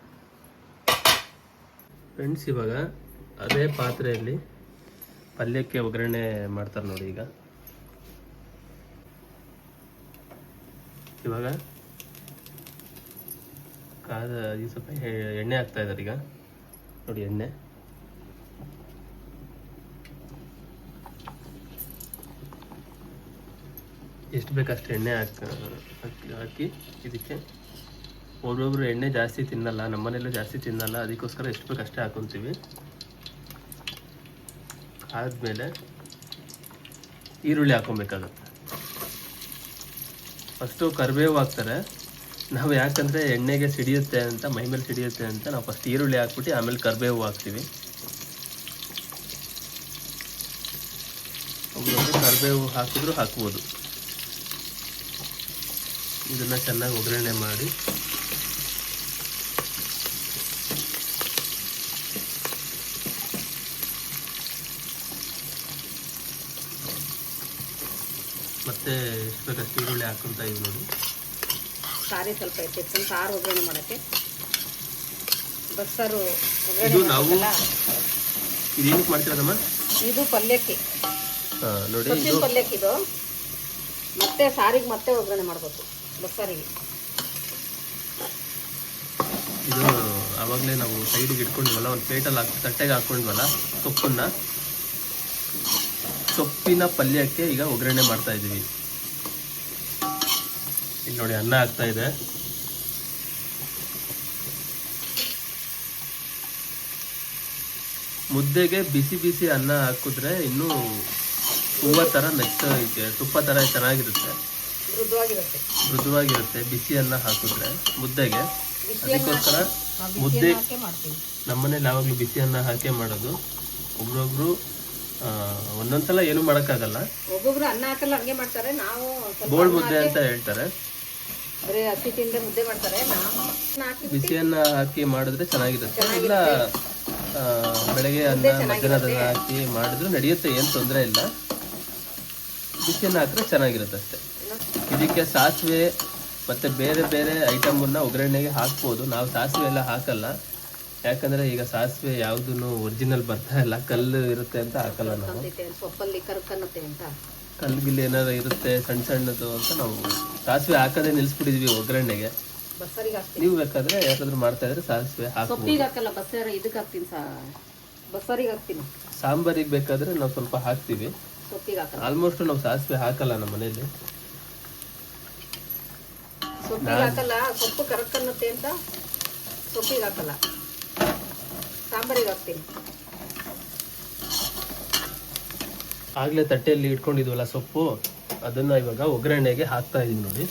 ಫ್ರೆಂಡ್ಸ್, ಇವಾಗ ಅದೇ ಪಾತ್ರೆಯಲ್ಲಿ ಪಲ್ಯಕ್ಕೆ ಒಗ್ಗರಣೆ ಮಾಡ್ತಾರೆ ನೋಡಿ. ಇವಾಗ ಈ ಸ್ವಲ್ಪ ಎಣ್ಣೆ ಹಾಕ್ತಾ ಇದ್ದಾರೆ. ಈಗ ನೋಡಿ, ಎಣ್ಣೆ ಎಷ್ಟು ಬೇಕಷ್ಟು ಎಣ್ಣೆ ಹಾಕಿ ಇದಕ್ಕೆ. ಒಬ್ಬೊಬ್ರು ಎಣ್ಣೆ ಜಾಸ್ತಿ ತಿನ್ನಲ್ಲ, ನಮ್ಮನೆಯಲ್ಲೂ ಜಾಸ್ತಿ ತಿನ್ನಲ್ಲ, ಅದಕ್ಕೋಸ್ಕರ ಎಷ್ಟು ಬೇಕು ಅಷ್ಟೇ ಹಾಕೊತೀವಿ. ಆದಮೇಲೆ ಈರುಳ್ಳಿ ಹಾಕೊಬೇಕಾಗತ್ತೆ. ಫಸ್ಟು ಕರಿಬೇವು ಹಾಕ್ತಾರೆ ನಾವು, ಯಾಕಂದರೆ ಎಣ್ಣೆಗೆ ಸಿಡಿಯುತ್ತೆ ಅಂತ, ಮೈ ಮೇಲೆ ಸಿಡಿಯುತ್ತೆ ಅಂತ ನಾವು ಫಸ್ಟ್ ಈರುಳ್ಳಿ ಹಾಕ್ಬಿಟ್ಟು ಆಮೇಲೆ ಕರಿಬೇವು ಹಾಕ್ತೀವಿ. ಒಬ್ಬೊಬ್ಬರು ಕರಿಬೇವು ಹಾಕಿದ್ರು ಹಾಕ್ಬೋದು. ಇದನ್ನು ಚೆನ್ನಾಗಿ ಒಗ್ಗರಣೆ ಮಾಡಿ ಮತ್ತೆ ಎಷ್ಟು ಬೇಕಷ್ಟು ಈರುಳ್ಳಿ ಹಾಕ್ಕೊಂತ ಇವಿ ನೋಡಿ. ಸಾರಿ ಸ್ವಲ್ಪ ಹೆಚ್ಚು ಸಾರು ಒಗ್ಗರಣೆ ಮಾಡೋಕ್ಕೆ. ಬಸ್ಸಾರು ಇದು ನಾವು ಇದೇನಕ್ಕೆ ಮಾಡ್ತಿರೋದಮ್ಮ? ಇದು ಪಲ್ಯಕ್ಕೆ. ನೋಡಿ, ಸೊಪ್ಪಿನ ಪಲ್ಯಕ್ಕೆ ಇದು. ಮತ್ತೆ ಸಾರಿಗೆ ಮತ್ತೆ ಒಗ್ಗರಣೆ ಮಾಡಬೇಕು ಬಸ್ಸಾರಿಗೆ. ಇದು ಆವಾಗಲೇ ನಾವು ಸೈಡಿಗೆ ಇಟ್ಕೊಂಡ್ವಲ್ಲ, ಒಂದು ಪ್ಲೇಟಲ್ಲಿ ತಟ್ಟೆಗೆ ಹಾಕ್ಕೊಂಡ್ವಲ್ಲ ಸೊಪ್ಪನ್ನ, ಸೊಪ್ಪಿನ ಪಲ್ಯಕ್ಕೆ ಈಗ ಒಗ್ಗರಣೆ ಮಾಡ್ತಾ ಇದ್ದೀವಿ. ಇಲ್ಲಿ ನೋಡಿ, ಅನ್ನ ಆಗ್ತಾ ಇದೆ. ಮುದ್ದೆಗೆ ಬಿಸಿ ಬಿಸಿ ಅನ್ನ ಹಾಕಿದ್ರೆ ಇನ್ನೂ ಹೂವ ಥರ ತುಪ್ಪ ಥರ ಚೆನ್ನಾಗಿರುತ್ತೆ, ಮೃದುವಾಗಿರುತ್ತೆ. ಬಿಸಿ ಅನ್ನ ಹಾಕಿದ್ರೆ ಮುದ್ದೆಗೆ. ಅದಕ್ಕೋಸ್ಕರ ಮುದ್ದೆ ನಮ್ಮನೇಲಿ ಯಾವಾಗಲೂ ಬಿಸಿ ಅನ್ನ ಹಾಕೇ ಮಾಡೋದು. ಒಬ್ರೊಬ್ರು ಒಂದೊಂದ್ಸಲ ಏನು ಮಾಡೋಕ್ಕಾಗಲ್ಲ, ಒಬ್ಬೊಬ್ರು ಅನ್ನ ಹಾಕಲ್ಲ, ಹಂಗೆ ಮಾಡ್ತಾರೆ. ನಾವು ಬೋಳ್ ಮುದ್ದೆ ಅಂತ ಹೇಳ್ತಾರೆ, ಬರೀ ಹಸಿ ತಿಂದೆ ಮುದ್ದೆ ಮಾಡ್ತಾರೆ. ಬಿಸಿ ಅನ್ನ ಹಾಕಿ ಮಾಡಿದ್ರೆ ಚೆನ್ನಾಗಿರುತ್ತೆ. ಇಲ್ಲ ಬೆಳಗ್ಗೆ ಅನ್ನ ಮಧ್ಯಾಹ್ನದ ಅನ್ನ ಹಾಕಿ ಮಾಡಿದ್ರು ನಡೆಯುತ್ತೆ, ಏನು ತೊಂದರೆ ಇಲ್ಲ. ಬಿಸಿ ಅನ್ನ ಹಾಕಿದ್ರೆ ಚೆನ್ನಾಗಿರುತ್ತೆ ಅಷ್ಟೇ. ಇದಕ್ಕೆ ಸಾಸಿವೆ ಮತ್ತು ಬೇರೆ ಬೇರೆ ಐಟಮನ್ನು ಒಗ್ಗರಣೆಗೆ ಹಾಕ್ಬೋದು. ನಾವು ಸಾಸಿವೆ ಎಲ್ಲ ಹಾಕಲ್ಲ, ಯಾಕಂದರೆ ಈಗ ಸಾಸಿವೆ ಯಾವುದೂ ಒರಿಜಿನಲ್ ಬರ್ತಾ ಇಲ್ಲ, ಕಲ್ಲು ಇರುತ್ತೆ ಅಂತ ಹಾಕಲ್ಲ ನಾವು. ಸೊಪ್ಪಲ್ಲಿ ಕರ್ಕನ್ನುತ್ತೆ ಅಂತ, ಕಲ್ಗಿಲ್ಲಿ ಏನಾರು ಇರುತ್ತೆ ಸಣ್ಣ ಸಣ್ಣದು ಅಂತ ನಾವು ಸಾಸಿವೆ ಹಾಕೋದೇ ನಿಲ್ಲಿಸ್ಬಿಟ್ಟಿದ್ವಿ ಒಗ್ಗರಣೆಗೆ. ನೀವು ಬೇಕಾದ್ರೆ ಯಾರಾದ್ರೂ ಮಾಡ್ತಾ ಇದ್ರೆ ಸಾಸಿವೆ ಸೊಪ್ಪಿಗೆ ಹಾಕಲ್ಲ, ಬಸ್ಸಾರು ಇದಕ್ಕೆ ಹಾಕ್ತೀನಿ, ಬಸ್ಸಾರಿಗೆ ಹಾಕ್ತೀನಿ. ಸಾಂಬಾರಿಗೆ ಬೇಕಾದ್ರೆ ನಾವು ಸ್ವಲ್ಪ ಹಾಕ್ತೀವಿ, ಸೊಪ್ಪಿಗೆ ಹಾಕಲ್ಲ. ಆಲ್ಮೋಸ್ಟ್ ನಾವು ಸಾಸಿವೆ ಹಾಕಲ್ಲ ನಮ್ಮ ಮನೇಲಿ. ಸೊಪ್ಪಿಗೆ ಹಾಕಲ್ಲ, ಸೊಪ್ಪು ಕರಕನ್ನುತ್ತೆ ಅಂತ ಸೊಪ್ಪಿಗೆ ಹಾಕಲ್ಲ, ಸಾಂಬಾರಿಗೆ ಹಾಕ್ತೀನಿ. ಆಗ್ಲೇ ತಟ್ಟೆಯಲ್ಲಿ ಇಟ್ಕೊಂಡಿದ್ವಲ್ಲ ಸೊಪ್ಪು, ಅದನ್ನ ಇವಾಗ ಒಗ್ಗರಣೆಗೆ ಹಾಕ್ತಾ ಇದೀವಿ ನೋಡಿ.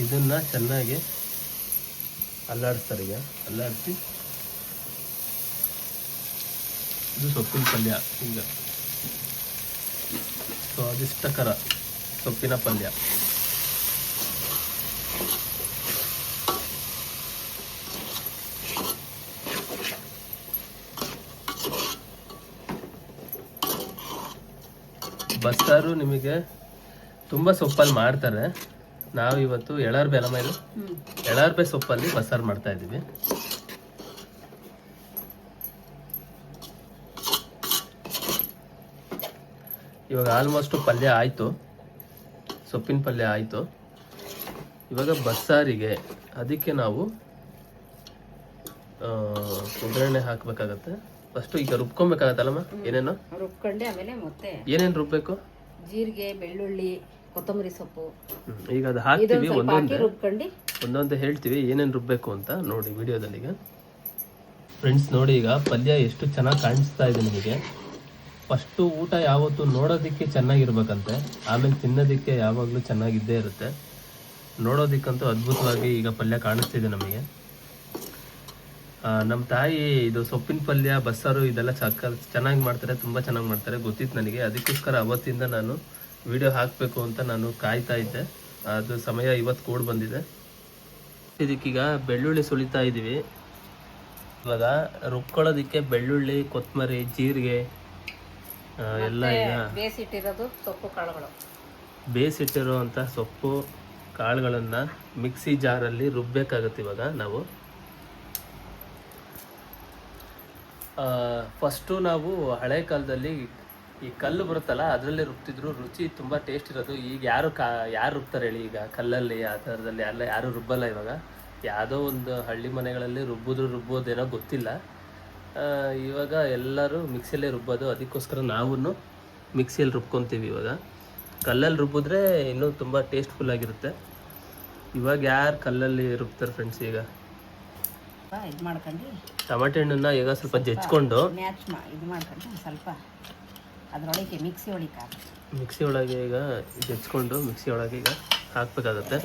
ಇದನ್ನ ಚೆನ್ನಾಗಿ ಅಲ್ಲಾಡಿಸ್ತಾರೆ. ಈಗ ಅಲ್ಲಾಡಿಸಿ ಇದು ಸೊಪ್ಪಿನ ಪಲ್ಯ. ಈಗ ಸ್ವಾದಿಷ್ಟಕರ ಸೊಪ್ಪಿನ ಪಲ್ಯ. ಬಸ್ಸಾರು ನಿಮಗೆ ತುಂಬ ಸೊಪ್ಪಲ್ಲಿ ಮಾಡ್ತಾರೆ. ನಾವು ಇವತ್ತು ಎಳಾರ್ಬೆ ಸೊಪ್ಪಲ್ಲಿ ಬಸ್ಸಾರು ಮಾಡ್ತಾ ಇದ್ದೀವಿ. ಇವಾಗ ಆಲ್ಮೋಸ್ಟ್ ಪಲ್ಯ ಆಯಿತು, ಸೊಪ್ಪಿನ ಪಲ್ಯ ಆಯಿತು. ಇವಾಗ ಬಸ್ಸಾರಿಗೆ ಅದಕ್ಕೆ ನಾವು ಒಗ್ಗರಣೆ ಹಾಕಬೇಕಾಗತ್ತೆ. ಫಸ್ಟು ಈಗ ರುಬ್ಕೊಬೇಕಾಗತ್ತಲ್ಲಮ್ಮ, ಏನೇನು ರುಬ್ಕೊಂಡೆ ಆಮೇಲೆ ಮತ್ತೆ ಏನೇನು ರುಬ್ಬೇಕು? ಜೀರಿಗೆ, ಬೆಳ್ಳುಳ್ಳಿ, ಕೊತ್ತಂಬರಿ ಸೊಪ್ಪು ಈಗ ಅದು ಹಾಕ್ತೀವಿ, ಸ್ವಲ್ಪ ಹಾಕಿ ರುಬ್ಕೊಂಡು ಒಂದೊಂದೇ ಹೇಳ್ತೀವಿ ಏನೇನು ರುಬ್ಬೇಕು ಅಂತ ನೋಡಿ ವಿಡಿಯೋದಲ್ಲಿ. ಈಗ ಫ್ರೆಂಡ್ಸ್ ನೋಡಿ, ಈಗ ಪಲ್ಯ ಎಷ್ಟು ಚೆನ್ನಾಗಿ ಕಾಣಿಸ್ತಾ ಇದೆ ನಿಮಗೆ. ಫಸ್ಟು ಊಟ ಯಾವತ್ತು ನೋಡೋದಕ್ಕೆ ಚೆನ್ನಾಗಿರ್ಬೇಕಂತೆ, ಆಮೇಲೆ ತಿನ್ನೋದಕ್ಕೆ ಯಾವಾಗಲೂ ಚೆನ್ನಾಗಿದ್ದೇ ಇರುತ್ತೆ. ನೋಡೋದಕ್ಕಂತೂ ಅದ್ಭುತವಾಗಿ ಈಗ ಪಲ್ಯ ಕಾಣಿಸ್ತಿದೆ ನಮಗೆ. ನಮ್ಮ ತಾಯಿ ಇದು ಸೊಪ್ಪಿನ ಪಲ್ಯ, ಬಸ್ಸಾರು ಇದೆಲ್ಲ ಚೆನ್ನಾಗಿ ಮಾಡ್ತಾರೆ, ತುಂಬ ಚೆನ್ನಾಗಿ ಮಾಡ್ತಾರೆ, ಗೊತ್ತಿತ್ತು ನನಗೆ. ಅದಕ್ಕೋಸ್ಕರ ಅವತ್ತಿಂದ ನಾನು ವಿಡಿಯೋ ಹಾಕಬೇಕು ಅಂತ ನಾನು ಕಾಯ್ತಾ ಇದ್ದೆ. ಅದು ಸಮಯ ಇವತ್ತು ಕೂಡ ಬಂದಿದೆ. ಇದಕ್ಕೀಗ ಬೆಳ್ಳುಳ್ಳಿ ಸುಲಿತಾ ಇದ್ದೀವಿ. ಇವಾಗ ರುಬ್ಕೊಳ್ಳೋದಕ್ಕೆ ಬೆಳ್ಳುಳ್ಳಿ, ಕೊತ್ತಂಬರಿ, ಜೀರಿಗೆ ಎಲ್ಲ ಈಗ ಬೇಯಿಸಿಟ್ಟಿರೋದು ಸೊಪ್ಪು ಕಾಳುಗಳು, ಬೇಯಿಸಿಟ್ಟಿರುವಂಥ ಸೊಪ್ಪು ಕಾಳುಗಳನ್ನು ಮಿಕ್ಸಿ ಜಾರಲ್ಲಿ ರುಬ್ಬಬೇಕಾಗತ್ತೆ. ಇವಾಗ ನಾವು ಫಸ್ಟು ನಾವು ಹಳೆ ಕಾಲದಲ್ಲಿ ಈ ಕಲ್ಲು ಬರುತ್ತಲ್ಲ ಅದರಲ್ಲಿ ರುಬ್ತಿದ್ರು, ರುಚಿ ತುಂಬ ಟೇಸ್ಟ್ ಇರೋದು. ಈಗ ಯಾರು ರುಬ್ತಾರೆ ಹೇಳಿ? ಈಗ ಕಲ್ಲಲ್ಲಿ ಆ ಥರದಲ್ಲಿ ಯಾರು ರುಬ್ಬಲ್ಲ. ಇವಾಗ ಯಾವುದೋ ಒಂದು ಹಳ್ಳಿ ಮನೆಗಳಲ್ಲಿ ರುಬ್ಬೋದೇನೋ ಗೊತ್ತಿಲ್ಲ. ಇವಾಗ ಎಲ್ಲರೂ ಮಿಕ್ಸಿಯಲ್ಲೇ ರುಬ್ಬೋದು. ಅದಕ್ಕೋಸ್ಕರ ನಾವು ಮಿಕ್ಸಿಯಲ್ಲಿ ರುಬ್ಕೊತೀವಿ. ಇವಾಗ ಕಲ್ಲಲ್ಲಿ ರುಬ್ಬಿದ್ರೆ ಇನ್ನೂ ತುಂಬ ಟೇಸ್ಟ್ಫುಲ್ ಆಗಿರುತ್ತೆ. ಇವಾಗ ಯಾರು ಕಲ್ಲಲ್ಲಿ ರುಬ್ತಾರೆ ಫ್ರೆಂಡ್ಸ್? ಈಗ ಇದು ಮಾಡ್ಕೊಂಡು ಟಮಾಟೆ ಹಣ್ಣನ್ನ ಈಗ ಸ್ವಲ್ಪ ಜಜ್ಕೊಂಡು ಇದು ಮಾಡ್ಕೊಂಡು ಸ್ವಲ್ಪ ಅದರೊಳಗೆ ಮಿಕ್ಸಿ ಒಳಗೆ ಈಗ ಜಜ್ಕೊಂಡು ಮಿಕ್ಸಿ ಒಳಗೆ ಈಗ ಹಾಕಬೇಕಾಗತ್ತೆ.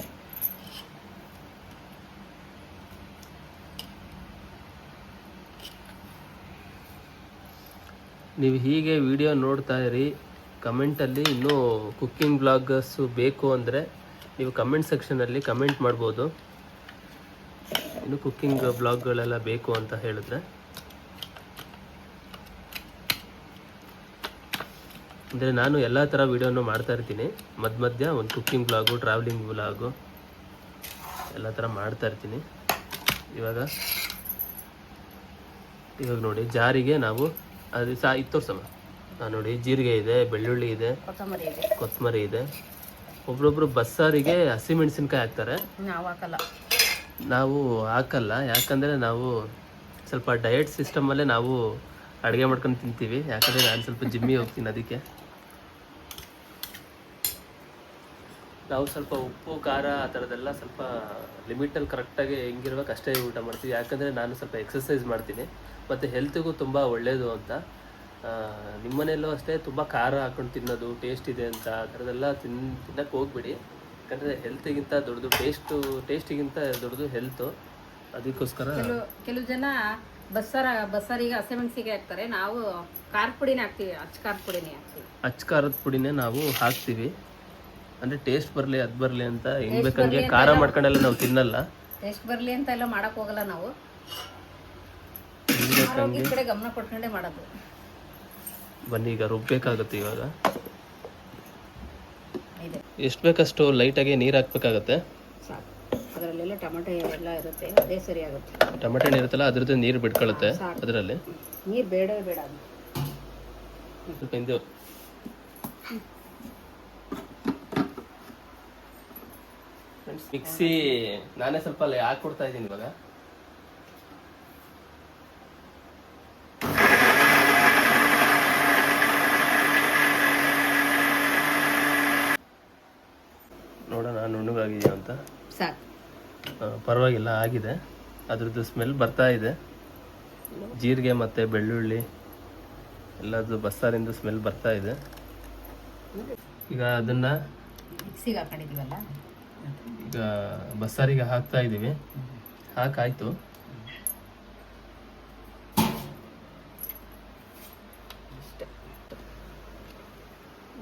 ನೀವು ಹೀಗೆ ವಿಡಿಯೋ ನೋಡ್ತಾ ಇರಿ. ಕಮೆಂಟಲ್ಲಿ ಇನ್ನೂ ಕುಕ್ಕಿಂಗ್ ಬ್ಲಾಗರ್ಸು ಬೇಕು ಅಂದರೆ ನೀವು ಕಮೆಂಟ್ ಸೆಕ್ಷನಲ್ಲಿ ಕಮೆಂಟ್ ಮಾಡ್ಬೋದು. ಇನ್ನು ಕುಕ್ಕಿಂಗ್ ಬ್ಲಾಗ್ಗಳೆಲ್ಲ ಬೇಕು ಅಂತ ಹೇಳಿದ್ರೆ. ಅಂದರೆ ನಾನು ಎಲ್ಲ ಥರ ವೀಡಿಯೋನು ಮಾಡ್ತಾ ಇರ್ತೀನಿ. ಮಧ್ಯ ಒಂದು ಕುಕ್ಕಿಂಗ್ ಬ್ಲಾಗು, ಟ್ರಾವೆಲಿಂಗ್ ಬ್ಲಾಗು ಎಲ್ಲ ಥರ ಮಾಡ್ತಾ ಇರ್ತೀನಿ. ಇವಾಗ ನೋಡಿ ಜಾರಿಗೆ ನಾವು ಅದು ತೋರ್ಸಮ್ಮ. ನೋಡಿ ಜೀರಿಗೆ ಇದೆ, ಬೆಳ್ಳುಳ್ಳಿ ಇದೆ, ಕೊತ್ತಂಬರಿ ಇದೆ. ಒಬ್ರೊಬ್ರು ಬಸ್ಸಾರಿಗೆ ಹಸಿಮೆಣಸಿನ್ಕಾಯಿ ಹಾಕ್ತಾರೆ, ನಾವು ಹಾಕಲ್ಲ. ಯಾಕಂದರೆ ನಾವು ಸ್ವಲ್ಪ ಡಯಟ್ ಸಿಸ್ಟಮಲ್ಲೇ ನಾವು ಅಡುಗೆ ಮಾಡ್ಕೊಂಡು ತಿಂತೀವಿ. ಯಾಕಂದರೆ ನಾನು ಸ್ವಲ್ಪ ಜಿಮ್ಮಿಗೆ ಹೋಗ್ತೀನಿ, ಅದಕ್ಕೆ ನಾವು ಸ್ವಲ್ಪ ಉಪ್ಪು ಖಾರ ಆ ಥರದ್ದೆಲ್ಲ ಸ್ವಲ್ಪ ಲಿಮಿಟಲ್ಲಿ ಕರೆಕ್ಟಾಗಿ ಹೆಂಗಿರ್ಬೇಕು ಅಷ್ಟೇ ಊಟ ಮಾಡ್ತೀವಿ. ಯಾಕಂದರೆ ನಾನು ಸ್ವಲ್ಪ ಎಕ್ಸಸೈಸ್ ಮಾಡ್ತೀನಿ ಮತ್ತು ಹೆಲ್ತಿಗೂ ತುಂಬ ಒಳ್ಳೆಯದು ಅಂತ. ನಿಮ್ಮನೆಯಲ್ಲೂ ಅಷ್ಟೇ ತುಂಬ ಖಾರ ಹಾಕೊಂಡು ತಿನ್ನೋದು ಟೇಸ್ಟ್ ಇದೆ ಅಂತ ಆ ಥರದ್ದೆಲ್ಲ ತಿನ್ನಕ್ಕೆ ಹೋಗ್ಬಿಡಿ. ಯಾಕಂದರೆ ಹೆಲ್ತಿಗಿಂತ ದೊಡ್ಡದು ಟೇಸ್ಟಿಗಿಂತ ದೊಡ್ಡದು ಹೆಲ್ತು. ಅದಕ್ಕೋಸ್ಕರ ಕೆಲವು ಜನ ಬಸ್ಸಾರಿಗೆ ಹಸಿಮೆಣಸಿಗೆ ಹಾಕ್ತಾರೆ. ನಾವು ಖಾರದ ಪುಡಿನೇ ಹಾಕ್ತೀವಿ, ಅಚ್ಚ ಖಾರದ ಪುಡಿನೇ ನಾವು ಹಾಕ್ತೀವಿ. ಅಂದರೆ ಟೇಸ್ಟ್ ಬರಲಿ, ಅದು ಬರಲಿ ಅಂತ ಹೆಂಗೆ ಬೇಕಂಗೆ ಖಾರ ಮಾಡ್ಕೊಂಡೆಲ್ಲ ನಾವು ತಿನ್ನಲ್ಲ. ಟೇಸ್ಟ್ ಬರಲಿ ಅಂತ ಎಲ್ಲ ಮಾಡಕ್ಕೆ ಹೋಗಲ್ಲ ನಾವು. ಈ ಕಡೆ ಗಮನ ಕೊಟ್ಕೊಂಡೇ ಮಾಡೋದು. ಬನ್ನಿ ಈಗ ರುಬ್ಬೇಕಾಗುತ್ತೆ. ಇವಾಗ ಎಷ್ಟು ಬೇಕಷ್ಟು ಲೈಟಾಗಿ ನೀರು ಹಾಕ್ಬೇಕಾಗತ್ತೆ. ಅದರಲ್ಲೆಲ್ಲ ಟೊಮೆಟೊ ಎಲ್ಲ ಇರುತ್ತೆ, ಅದೇ ಸರಿ ಆಗುತ್ತೆ. ಟೊಮೆಟೊ ಹಣ್ಣು ಇರುತ್ತಲ್ಲ ಅದ್ರದ್ದು ನೀರು ಬಿಟ್ಕೊಳ್ಳುತ್ತೆ. ಅದರಲ್ಲಿ ನೀರು ಬೇಡ ಸ್ವಲ್ಪ ಮಿಕ್ಸಿ ನಾನೇ ಸ್ವಲ್ಪ ಹಾಕ್ಕೊಡ್ತಾ ಇದ್ದೀನಿ ಇವಾಗ. ನೋಡೋಣ ನುಣ್ಣಗಾಗಿದೆಯಾ ಅಂತ. ಪರವಾಗಿಲ್ಲ, ಆಗಿದೆ. ಅದ್ರದ್ದು ಸ್ಮೆಲ್ ಬರ್ತಾ ಇದೆ. ಜೀರಿಗೆ ಮತ್ತು ಬೆಳ್ಳುಳ್ಳಿ ಎಲ್ಲದು ಬಸ್ಸಾರಿಂದು ಸ್ಮೆಲ್ ಬರ್ತಾ ಇದೆ. ಈಗ ಅದನ್ನು ಮಿಕ್ಸಿಗೆ ಹಾಕೊಂಡಿದ್ದೀವಲ್ಲ, ಈಗ ಬಸ್ಸಾರಿಗೆ ಹಾಕ್ತಾ ಇದ್ದೀವಿ. ಹಾಕಾಯ್ತು.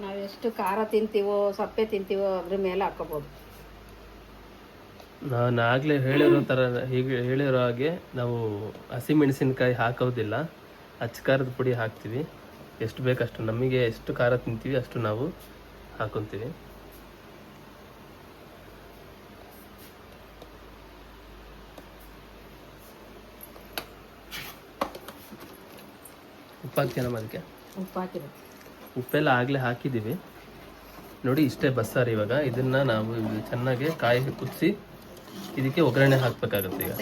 ನಾವು ಎಷ್ಟು ಖಾರ ತಿಂತೀವೋ ಸಪ್ಪೆ ತಿಂತೀವೋ ಅದ್ರ ಮೇಲೆ ಹಾಕೋಬೋದು. ನಾನು ಆಗಲೇ ಹೇಳಿರೋ ಹಾಗೆ ನಾವು ಹಸಿಮೆಣಸಿನ್ಕಾಯಿ ಹಾಕೋದಿಲ್ಲ, ಅಚ್ಚ ಖಾರದ ಪುಡಿ ಹಾಕ್ತೀವಿ. ಎಷ್ಟು ಬೇಕಷ್ಟು, ನಮಗೆ ಎಷ್ಟು ಖಾರ ತಿಂತೀವಿ ಅಷ್ಟು ನಾವು ಹಾಕೊತೀವಿ. ಉಪ್ಪು ಹಾಕ್ತೀನಮ್ಮ ಅದಕ್ಕೆ? ಉಪ್ಪು ಹಾಕಿರುತ್ತೆ. ಉಪ್ಪೆಲ್ಲ ಆಗಲೇ ಹಾಕಿದ್ದೀವಿ ನೋಡಿ. ಇಷ್ಟೇ ಬಸ್ಸಾರು. ಇವಾಗ ಇದನ್ನು ನಾವು ಚೆನ್ನಾಗಿ ಕಾಯಿ ಕುದಿಸಿ ಇದಕ್ಕೆ ಒಗ್ಗರಣೆ ಹಾಕಬೇಕಾಗುತ್ತೆ. ಈಗ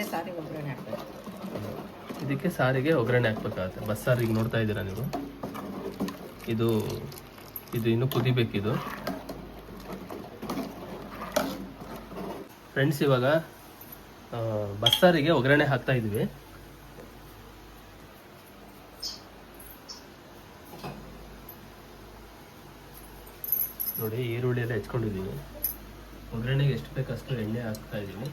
ಇದಕ್ಕೆ ಸಾರಿಗೆ ಒಗ್ಗರಣೆ ಹಾಕ್ಬೇಕಾಗತ್ತೆ. ಬಸ್ಸಾರಿಗೆ ನೋಡ್ತಾ ಇದ್ದೀರಾ ನೀವು, ಇದು ಇನ್ನೂ ಕುದಿಬೇಕಿದು. ಫ್ರೆಂಡ್ಸ್, ಇವಾಗ ಬಸ್ಸಾರಿಗೆ ಒಗ್ಗರಣೆ ಹಾಕ್ತಾ ಇದ್ವಿ. ನೋಡಿ, ಈರುಳ್ಳಿ ಎಲ್ಲ ಹೆಚ್ಕೊಂಡಿದ್ದೀವಿ. ಒಗ್ಗರಣೆಗೆ ಎಷ್ಟು ಬೇಕಷ್ಟು ಎಣ್ಣೆ ಹಾಕ್ತಾ ಇದ್ದೀವಿ.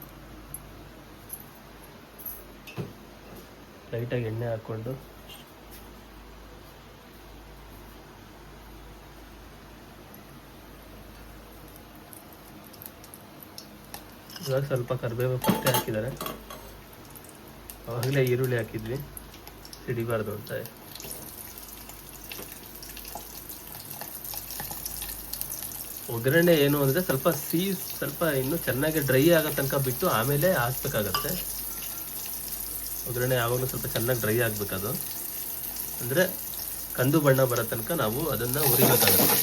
ಲೈಟಾಗಿ ಎಣ್ಣೆ ಹಾಕ್ಕೊಂಡು ಇವಾಗ ಸ್ವಲ್ಪ ಕರಿಬೇವು ಪತ್ತೆ ಹಾಕಿದ್ದಾರೆ. ಆವಾಗಲೇ ಈರುಳ್ಳಿ ಹಾಕಿದ್ವಿ, ಸಿಡಿಬಾರ್ದು ಅಂತ. ಒಗ್ಗರಣೆ ಏನು ಅಂದರೆ ಸ್ವಲ್ಪ ಇನ್ನೂ ಚೆನ್ನಾಗಿ ಡ್ರೈ ಆಗೋ ತನಕ ಬಿಟ್ಟು ಆಮೇಲೆ ಹಾಕ್ಬೇಕಾಗತ್ತೆ. ಒಗ್ಗರಣೆ ಯಾವಾಗಲೂ ಸ್ವಲ್ಪ ಚೆನ್ನಾಗಿ ಡ್ರೈ ಆಗಬೇಕದು. ಅಂದರೆ ಕಂದು ಬಣ್ಣ ಬರೋ ತನಕ ನಾವು ಅದನ್ನು ಹುರಿಬೇಕಾಗತ್ತೆ.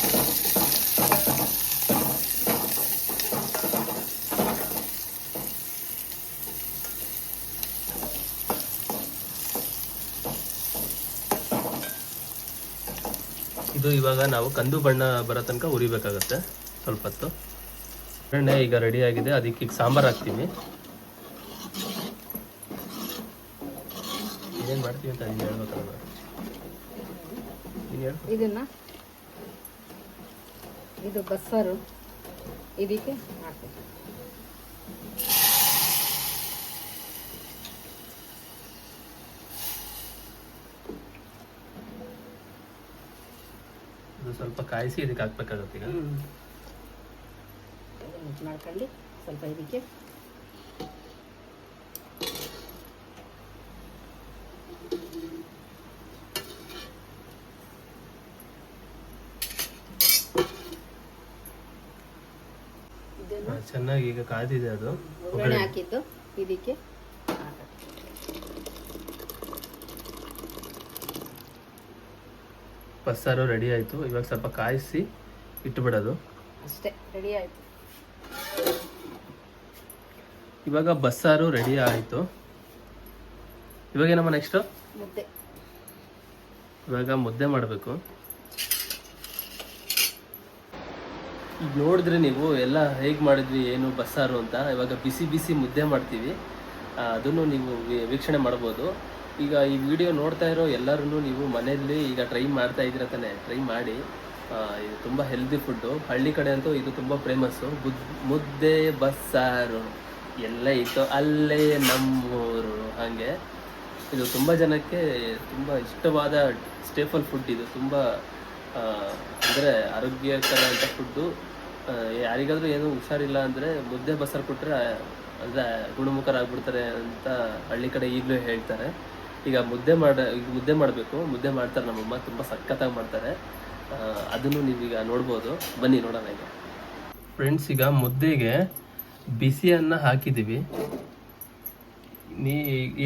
ಇದು ಇವಾಗ ನಾವು ಕಂದು ಬಣ್ಣ ಬರೋ ತನಕ ಹುರಿಬೇಕಾಗತ್ತೆ ಸ್ವಲ್ಪ ಹೊತ್ತು. ಒಗ್ಗರಣೆ ಈಗ ರೆಡಿ ಆಗಿದೆ. ಅದಕ್ಕೆ ಈಗ ಸಾಂಬಾರು ಹಾಕ್ತೀವಿ. ಏನೇನು ಮಾಡ್ತೀವಿ ಅಂತ ನೀನು ಹೇಳ್ಬೇಕಲ್ಲ. ಇದು ಬಸ್ಸಾರು ಇದಕ್ಕೆ ಹಾಕ್ತೀವಿ. ಸ್ವಲ್ಪ ಕಾಯಿಸಿ ಇದಕ್ಕೆ ಹಾಕ್ಬೇಕಾಗತ್ತೆ. ಈಗ ಮಾಡ್ಕೊಳ್ಳಿ ಸ್ವಲ್ಪ ಇದಕ್ಕೆ. ಚೆನ್ನಾಗಿ ಈಗ ಕಾದಿದೆ. ಅದು ಒಗ್ಗರಣೆ ಹಾಕಿದ್ದು ಇದಕ್ಕೆ ಬಸ್ಸಾರು ರೆಡಿ ಆಯಿತು. ಇವಾಗ ಸ್ವಲ್ಪ ಕಾಯಿಸಿ ಇಟ್ಟುಬಿಡೋದು ಅಷ್ಟೇ, ರೆಡಿ ಆಯಿತು. ಇವಾಗ ಬಸ್ಸಾರು ರೆಡಿ ಆಯಿತು. ಇವಾಗ ಏನಮ್ಮ ನೆಕ್ಸ್ಟು? ಮುದ್ದೆ. ಇವಾಗ ಮುದ್ದೆ ಮಾಡಬೇಕು. ಈಗ ನೋಡಿದ್ರೆ ನೀವು ಎಲ್ಲ ಹೇಗೆ ಮಾಡಿದ್ವಿ ಏನು ಬಸ್ಸಾರು ಅಂತ. ಇವಾಗ ಬಿಸಿ ಬಿಸಿ ಮುದ್ದೆ ಮಾಡ್ತೀವಿ. ಅದನ್ನು ನೀವು ವೀಕ್ಷಣೆ ಮಾಡ್ಬೋದು. ಈಗ ಈ ವಿಡಿಯೋ ನೋಡ್ತಾ ಇರೋ ಎಲ್ಲರೂ ನೀವು ಮನೆಯಲ್ಲಿ ಈಗ ಟ್ರೈ ಮಾಡ್ತಾ ಇದ್ದೀರ ತಾನೆ. ಟ್ರೈ ಮಾಡಿ. ಇದು ತುಂಬ ಹೆಲ್ದಿ ಫುಡ್ಡು. ಹಳ್ಳಿ ಕಡೆ ಅಂತೂ ಇದು ತುಂಬ ಫೇಮಸ್ಸು. ಮುದ್ದೆ ಬಸ್ಸಾರು ಎಲ್ಲ ಇತ್ತು ಅಲ್ಲೇ ನಮ್ಮೂರು. ಹಾಗೆ ಇದು ತುಂಬ ಜನಕ್ಕೆ ತುಂಬ ಇಷ್ಟವಾದ ಸ್ಟೇಪಲ್ ಫುಡ್. ಇದು ತುಂಬ ಅಂದರೆ ಆರೋಗ್ಯಕರ ಅಂತ ಫುಡ್ಡು. ಯಾರಿಗಾದರೂ ಏನೂ ಹುಷಾರಿಲ್ಲ ಅಂದರೆ ಮುದ್ದೆ ಬಸ್ಸಾರು ಕೊಟ್ಟರೆ ಅಂದರೆ ಗುಣಮುಖರಾಗ್ಬಿಡ್ತಾರೆ ಅಂತ ಹಳ್ಳಿ ಕಡೆ ಈಗಲೂ ಹೇಳ್ತಾರೆ. ಈಗ ಮುದ್ದೆ ಮಾಡಬೇಕು. ಮುದ್ದೆ ಮಾಡ್ತಾರೆ ನಮ್ಮಮ್ಮ, ತುಂಬ ಸಖತ್ತಾಗಿ ಮಾಡ್ತಾರೆ. ಅದನ್ನು ನೀವೀಗ ನೋಡ್ಬೋದು. ಬನ್ನಿ ನೋಡೋಣ. ಈಗ ಫ್ರೆಂಡ್ಸ್, ಈಗ ಮುದ್ದೆಗೆ ಬಿಸಿ ಅನ್ನ ಹಾಕಿದ್ದೀವಿ. ನೀ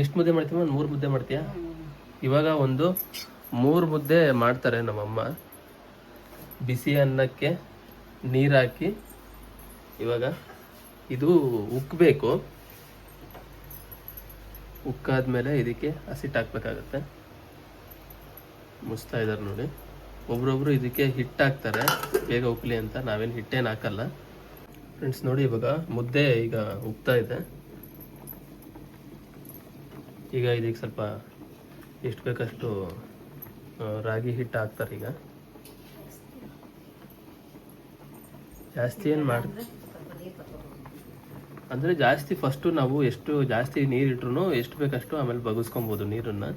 ಎಷ್ಟು ಮುದ್ದೆ ಮಾಡ್ತೀವ? ಒಂದು 3 ಮುದ್ದೆ ಮಾಡ್ತೀಯಾ? ಇವಾಗ ಒಂದು 3 ಮುದ್ದೆ ಮಾಡ್ತಾರೆ ನಮ್ಮಮ್ಮ. ಬಿಸಿ ಅನ್ನಕ್ಕೆ ನೀರು ಹಾಕಿ ಇವಾಗ ಇದು ಉಕ್ಕಬೇಕು. ಉಕ್ಕಾದ್ಮೇಲೆ ಇದಕ್ಕೆ ಹಸಿಟ್ಟು ಹಾಕ್ಬೇಕಾಗತ್ತೆ. ಮುಚ್ತಾ ಇದ್ದಾರೆ ನೋಡಿ. ಒಬ್ರೊಬ್ರು ಇದಕ್ಕೆ ಹಿಟ್ಟು ಹಾಕ್ತಾರೆ ಬೇಗ ಉಕ್ಲಿ ಅಂತ. ನಾವೇನು ಹಿಟ್ಟೇನು ಹಾಕಲ್ಲ. ಫ್ರೆಂಡ್ಸ್ ನೋಡಿ, ಇವಾಗ ಮುದ್ದೆ ಈಗ ಉಕ್ತಾ ಇದೆ. ಈಗ ಇದಕ್ಕೆ ಸ್ವಲ್ಪ ಎಷ್ಟು ಬೇಕಷ್ಟು ರಾಗಿ ಹಿಟ್ಟು ಹಾಕ್ತಾರೆ. ಈಗ ಜಾಸ್ತಿ ಏನು ಅಂದರೆ ಜಾಸ್ತಿ ಫಸ್ಟು ನಾವು ಎಷ್ಟು ಜಾಸ್ತಿ ನೀರಿಟ್ರು ಎಷ್ಟು ಬೇಕಷ್ಟು ಆಮೇಲೆ ಬಗ್ಗಿಸ್ಕೊಬೋದು ನೀರನ್ನು.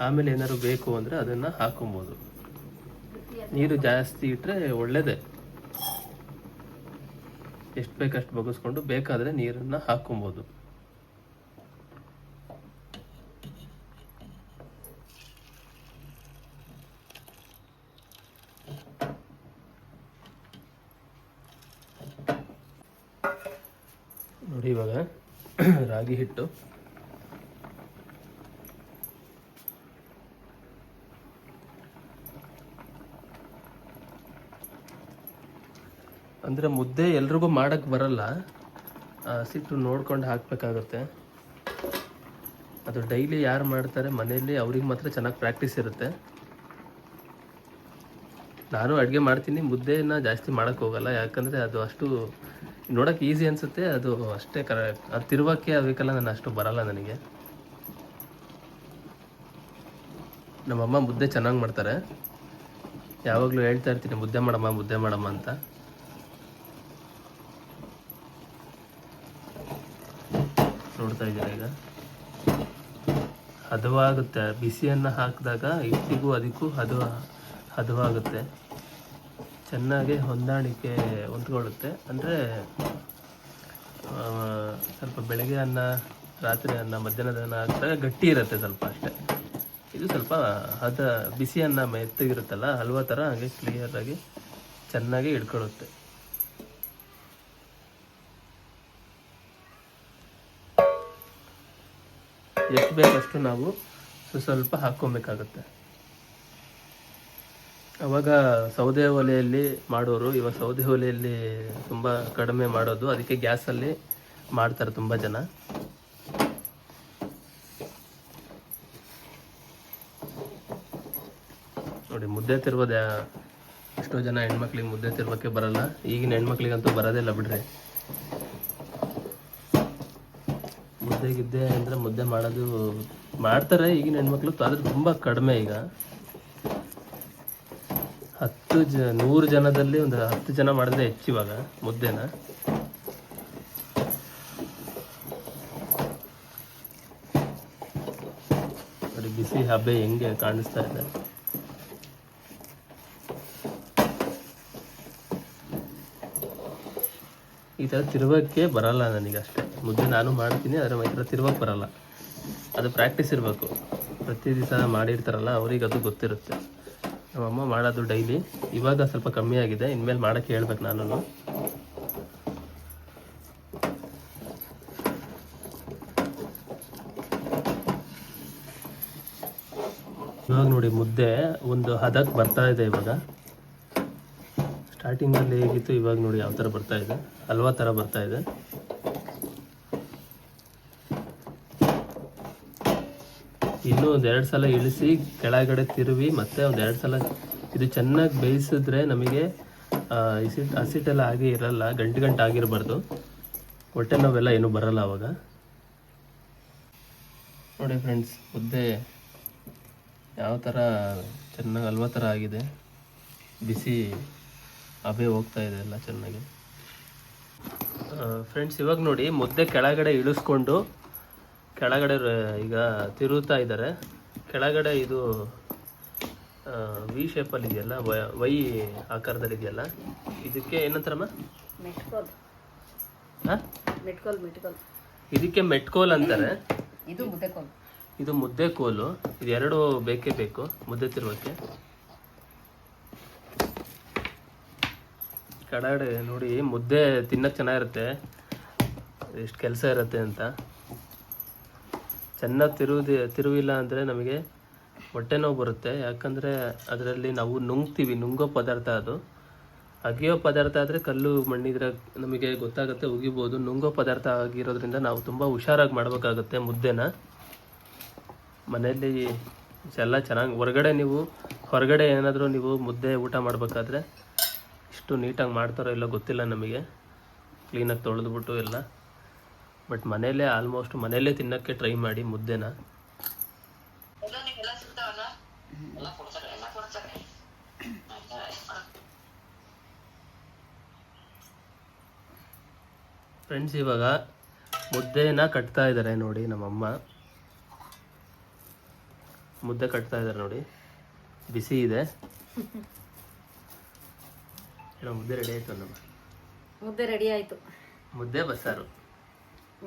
ಆಮೇಲೆ ಏನಾದ್ರು ಬೇಕು ಅಂದರೆ ಅದನ್ನು ಹಾಕೊಬೋದು. ನೀರು ಜಾಸ್ತಿ ಇಟ್ಟರೆ ಒಳ್ಳೆಯದೇ. ಎಷ್ಟು ಬೇಕಷ್ಟು ಬಗ್ಗಿಸ್ಕೊಂಡು ಬೇಕಾದರೆ ನೀರನ್ನು ಹಾಕೊಬೋದು. ನೋಡಿ, ಇವಾಗ ರಾಗಿ ಹಿಟ್ಟು ಅಂದರೆ ಮುದ್ದೆ ಎಲ್ರಿಗೂ ಮಾಡೋಕ್ಕೆ ಬರಲ್ಲ. ಹಸಿಟ್ಟು ನೋಡ್ಕೊಂಡು ಹಾಕಬೇಕಾಗುತ್ತೆ. ಅದು ಡೈಲಿ ಯಾರು ಮಾಡ್ತಾರೆ ಮನೆಯಲ್ಲಿ ಅವ್ರಿಗೆ ಮಾತ್ರ ಚೆನ್ನಾಗಿ ಪ್ರಾಕ್ಟೀಸ್ ಇರುತ್ತೆ. ನಾನು ಅಡುಗೆ ಮಾಡ್ತೀನಿ, ಮುದ್ದೆನ ಜಾಸ್ತಿ ಮಾಡೋಕ್ಕೆ ಹೋಗಲ್ಲ. ಯಾಕಂದರೆ ಅದು ಅಷ್ಟು ನೋಡೋಕೆ ಈಸಿ ಅನಿಸುತ್ತೆ, ಅದು ಅಷ್ಟೇ ಅದು ತಿರುವಕ್ಕೆ ಅದಕ್ಕೆಲ್ಲ ನಾನು ಅಷ್ಟು ಬರಲ್ಲ ನನಗೆ. ನಮ್ಮಮ್ಮ ಮುದ್ದೆ ಚೆನ್ನಾಗಿ ಮಾಡ್ತಾರೆ, ಯಾವಾಗಲೂ ಹೇಳ್ತಾ ಇರ್ತೀನಿ ಮುದ್ದೆ ಮಾಡಮ್ಮ ಅಂತ. ನೋಡ್ತಾ ಇದ್ದೀರಾ ಈಗ ಹದವಾಗುತ್ತೆ, ಬಿಸಿಯನ್ನು ಹಾಕಿದಾಗ ಹಿಟ್ಟಿಗೂ ಅದಕ್ಕೂ ಹದವಾಗುತ್ತೆ, ಚೆನ್ನಾಗಿ ಹೊಂದ್ಕೊಳ್ಳುತ್ತೆ. ಅಂದರೆ ಸ್ವಲ್ಪ ಬೆಳಗ್ಗೆ ಅನ್ನ, ರಾತ್ರಿ ಅನ್ನ, ಮಧ್ಯಾಹ್ನದ ಅನ್ನ ಹಾಕಿದಾಗ ಗಟ್ಟಿ ಇರುತ್ತೆ ಸ್ವಲ್ಪ ಅಷ್ಟೇ. ಇದು ಸ್ವಲ್ಪ ಬಿಸಿ ಅನ್ನ ಮೆತ್ತಗಿರುತ್ತಲ್ಲ, ಹಲ್ವಾ ಥರ ಹಾಗೆ ಕ್ಲಿಯರಾಗಿ ಚೆನ್ನಾಗಿ ಹಿಡ್ಕೊಳ್ಳುತ್ತೆ. ಎಷ್ಟು ಬೇಕಷ್ಟು ನಾವು ಸ್ವಲ್ಪ ಹಾಕ್ಕೊಬೇಕಾಗುತ್ತೆ. ಅವಾಗ ಸೌದೆ ಒಲೆಯಲ್ಲಿ ಮಾಡೋರು, ಇವಾಗ ಸೌದೆ ಒಲೆಯಲ್ಲಿ ತುಂಬ ಕಡಿಮೆ ಮಾಡೋದು, ಅದಕ್ಕೆ ಗ್ಯಾಸಲ್ಲಿ ಮಾಡ್ತಾರೆ ತುಂಬ ಜನ. ನೋಡಿ ಮುದ್ದೆ ತಿರುವುದೇ ಎಷ್ಟೋ ಜನ ಹೆಣ್ಮಕ್ಳಿಗೆ ಮುದ್ದೆ ತಿರುವಕ್ಕೆ ಬರಲ್ಲ, ಈಗಿನ ಹೆಣ್ಮಕ್ಳಿಗಂತೂ ಬರೋದಿಲ್ಲ ಬಿಡ್ರಿ. ಮುದ್ದೆ ಅಂದರೆ ಮುದ್ದೆ ಮಾಡೋದು ಮಾಡ್ತಾರೆ ಈಗಿನ ಹೆಣ್ಮಕ್ಳು, ಆದರೆ ತುಂಬ ಕಡಿಮೆ. ಈಗ 100 ಜನದಲ್ಲಿ ಒಂದು 10 ಜನ ಮಾಡಿದ್ರೆ ಹೆಚ್ಚು ಇವಾಗ ಮುದ್ದೆನ. ನೋಡಿ ಬಿಸಿ ಹಬೆ ಹೆಂಗೆ ಕಾಣಿಸ್ತಾ ಇದೆ. ಈ ಥರ ತಿರುವಕ್ಕೆ ಬರಲ್ಲ ನನಗೆ ಅಷ್ಟೇ. ಮುದ್ದೆ ನಾನು ಮಾಡ್ತೀನಿ, ಆದರೆ ಈ ಥರ ತಿರುವಕ್ಕೆ ಬರಲ್ಲ. ಅದು ಪ್ರಾಕ್ಟೀಸ್ ಇರಬೇಕು, ಪ್ರತಿ ದಿವಸ ಮಾಡಿರ್ತಾರಲ್ಲ ಅವ್ರಿಗೆ ಅದು ಗೊತ್ತಿರುತ್ತೆ. ನಮ್ಮಮ್ಮ ಮಾಡೋದು ಡೈಲಿ, ಇವಾಗ ಸ್ವಲ್ಪ ಕಮ್ಮಿ ಆಗಿದೆ, ಇನ್ಮೇಲೆ ಮಾಡೋಕ್ಕೆ ಹೇಳ್ಬೇಕು ನಾನು. ಇವಾಗ ನೋಡಿ ಮುದ್ದೆ ಒಂದು ಹದಕ್ಕೆ ಬರ್ತಾ ಇದೆ. ಇವಾಗ ಸ್ಟಾರ್ಟಿಂಗಲ್ಲಿ ಹೇಗಿತ್ತು, ಇವಾಗ ನೋಡಿ ಯಾವ ಥರ ಬರ್ತಾ ಇದೆ, ಹಲ್ವಾ ಥರ ಬರ್ತಾ ಇದೆ. ಇನ್ನೂ 1-2 ಸಲ ಇಳಿಸಿ ಕೆಳಗಡೆ ತಿರುವಿ ಮತ್ತೆ 1-2 ಸಲ ಇದು ಚೆನ್ನಾಗಿ ಬೇಯಿಸಿದ್ರೆ ನಮಗೆ ಹಸಿಟ್ಟೆಲ್ಲ ಹಾಗೆ ಇರಲ್ಲ, ಗಂಟು ಆಗಿರಬಾರ್ದು, ಹೊಟ್ಟೆ ನೋವೆಲ್ಲ ಏನೂ ಬರಲ್ಲ ಅವಾಗ. ನೋಡಿ ಫ್ರೆಂಡ್ಸ್, ಮುದ್ದೆ ಯಾವ ಥರ ಚೆನ್ನಾಗಿ ಹಲ್ವಾ ಥರ ಆಗಿದೆ, ಬಿಸಿ ಹಬೆ ಹೋಗ್ತಾ ಇದೆ ಎಲ್ಲ ಚೆನ್ನಾಗಿ. ಫ್ರೆಂಡ್ಸ್ ಇವಾಗ ನೋಡಿ ಮುದ್ದೆ ಕೆಳಗಡೆ ಇಳಿಸ್ಕೊಂಡು ಕೆಳಗಡೆ ಈಗ ತಿರುತ್ತಾ ಇದ್ದಾರೆ. ಕೆಳಗಡೆ ಇದು ವಿ ಶೇಪಲ್ಲಿ ಇದೆಯಲ್ಲ, ವೈ ಆಕಾರದಲ್ಲಿ ಇದೆಯಲ್ಲ, ಇದಕ್ಕೆ ಏನಂತಾರಮ್ಮ? ಮೆಟ್ಕೋಲ್. ಹಾಂ, ಮೆಟ್ಕೋಲ್. ಇದಕ್ಕೆ ಮೆಟ್ಕೋಲ್ ಅಂತಾರೆ. ಇದು ಮುದ್ದೆಕೋಲು. ಇದು ಮುದ್ದೆ ಕೋಲು. ಇದೆರಡು ಬೇಕೇ ಬೇಕು ಮುದ್ದೆ ತಿರುವಕ್ಕೆ. ಕೆಳಗಡೆ ನೋಡಿ ಮುದ್ದೆ ತಿನ್ನಕ್ಕೆ ಚೆನ್ನಾಗಿರುತ್ತೆ, ಎಷ್ಟು ಕೆಲಸ ಇರುತ್ತೆ ಅಂತ. ಚೆನ್ನಾಗಿ ತಿರುವಿಲ್ಲ ಅಂದರೆ ನಮಗೆ ಹೊಟ್ಟೆ ನೋವು ಬರುತ್ತೆ, ಯಾಕಂದರೆ ಅದರಲ್ಲಿ ನಾವು ನುಂಗೋ ಪದಾರ್ಥ ಅದು. ಅಗಿಯೋ ಪದಾರ್ಥ ಆದರೆ ಕಲ್ಲು ಮಣ್ಣಿದ್ರೆ ನಮಗೆ ಗೊತ್ತಾಗುತ್ತೆ, ಉಗಿಬೋದು. ನುಂಗೋ ಪದಾರ್ಥ ಆಗಿರೋದ್ರಿಂದ ನಾವು ತುಂಬ ಹುಷಾರಾಗಿ ಮಾಡಬೇಕಾಗುತ್ತೆ ಮುದ್ದೆನ. ಮನೆಯಲ್ಲಿ ಎಲ್ಲ ಚೆನ್ನಾಗಿ ಹೊರಗಡೆ ಏನಾದರೂ ನೀವು ಮುದ್ದೆ ಊಟ ಮಾಡಬೇಕಾದ್ರೆ ಇಷ್ಟು ನೀಟಾಗಿ ಮಾಡ್ತಾರೋ ಇಲ್ಲ ಗೊತ್ತಿಲ್ಲ ನಮಗೆ, ಕ್ಲೀನಾಗಿ ತೊಳೆದ್ಬಿಟ್ಟು ಎಲ್ಲ. ಬಟ್ ಮನೆಯಲ್ಲೇ ತಿನ್ನೋಕ್ಕೆ ಟ್ರೈ ಮಾಡಿ ಮುದ್ದೆನ. ಫ್ರೆಂಡ್ಸ್ ಇವಾಗ ಮುದ್ದೆನ ಕಟ್ತಾ ಇದ್ದಾರೆ ನೋಡಿ, ನಮ್ಮಮ್ಮ ಮುದ್ದೆ ಕಟ್ತಾ ಇದ್ದಾರೆ ನೋಡಿ, ಬಿಸಿ ಇದೆ. ಮುದ್ದೆ ರೆಡಿ ಆಯ್ತು ನಮ್ಮ ಮುದ್ದೆ ರೆಡಿ ಆಯ್ತು. ಮುದ್ದೆ ಬಸ್ಸಾರು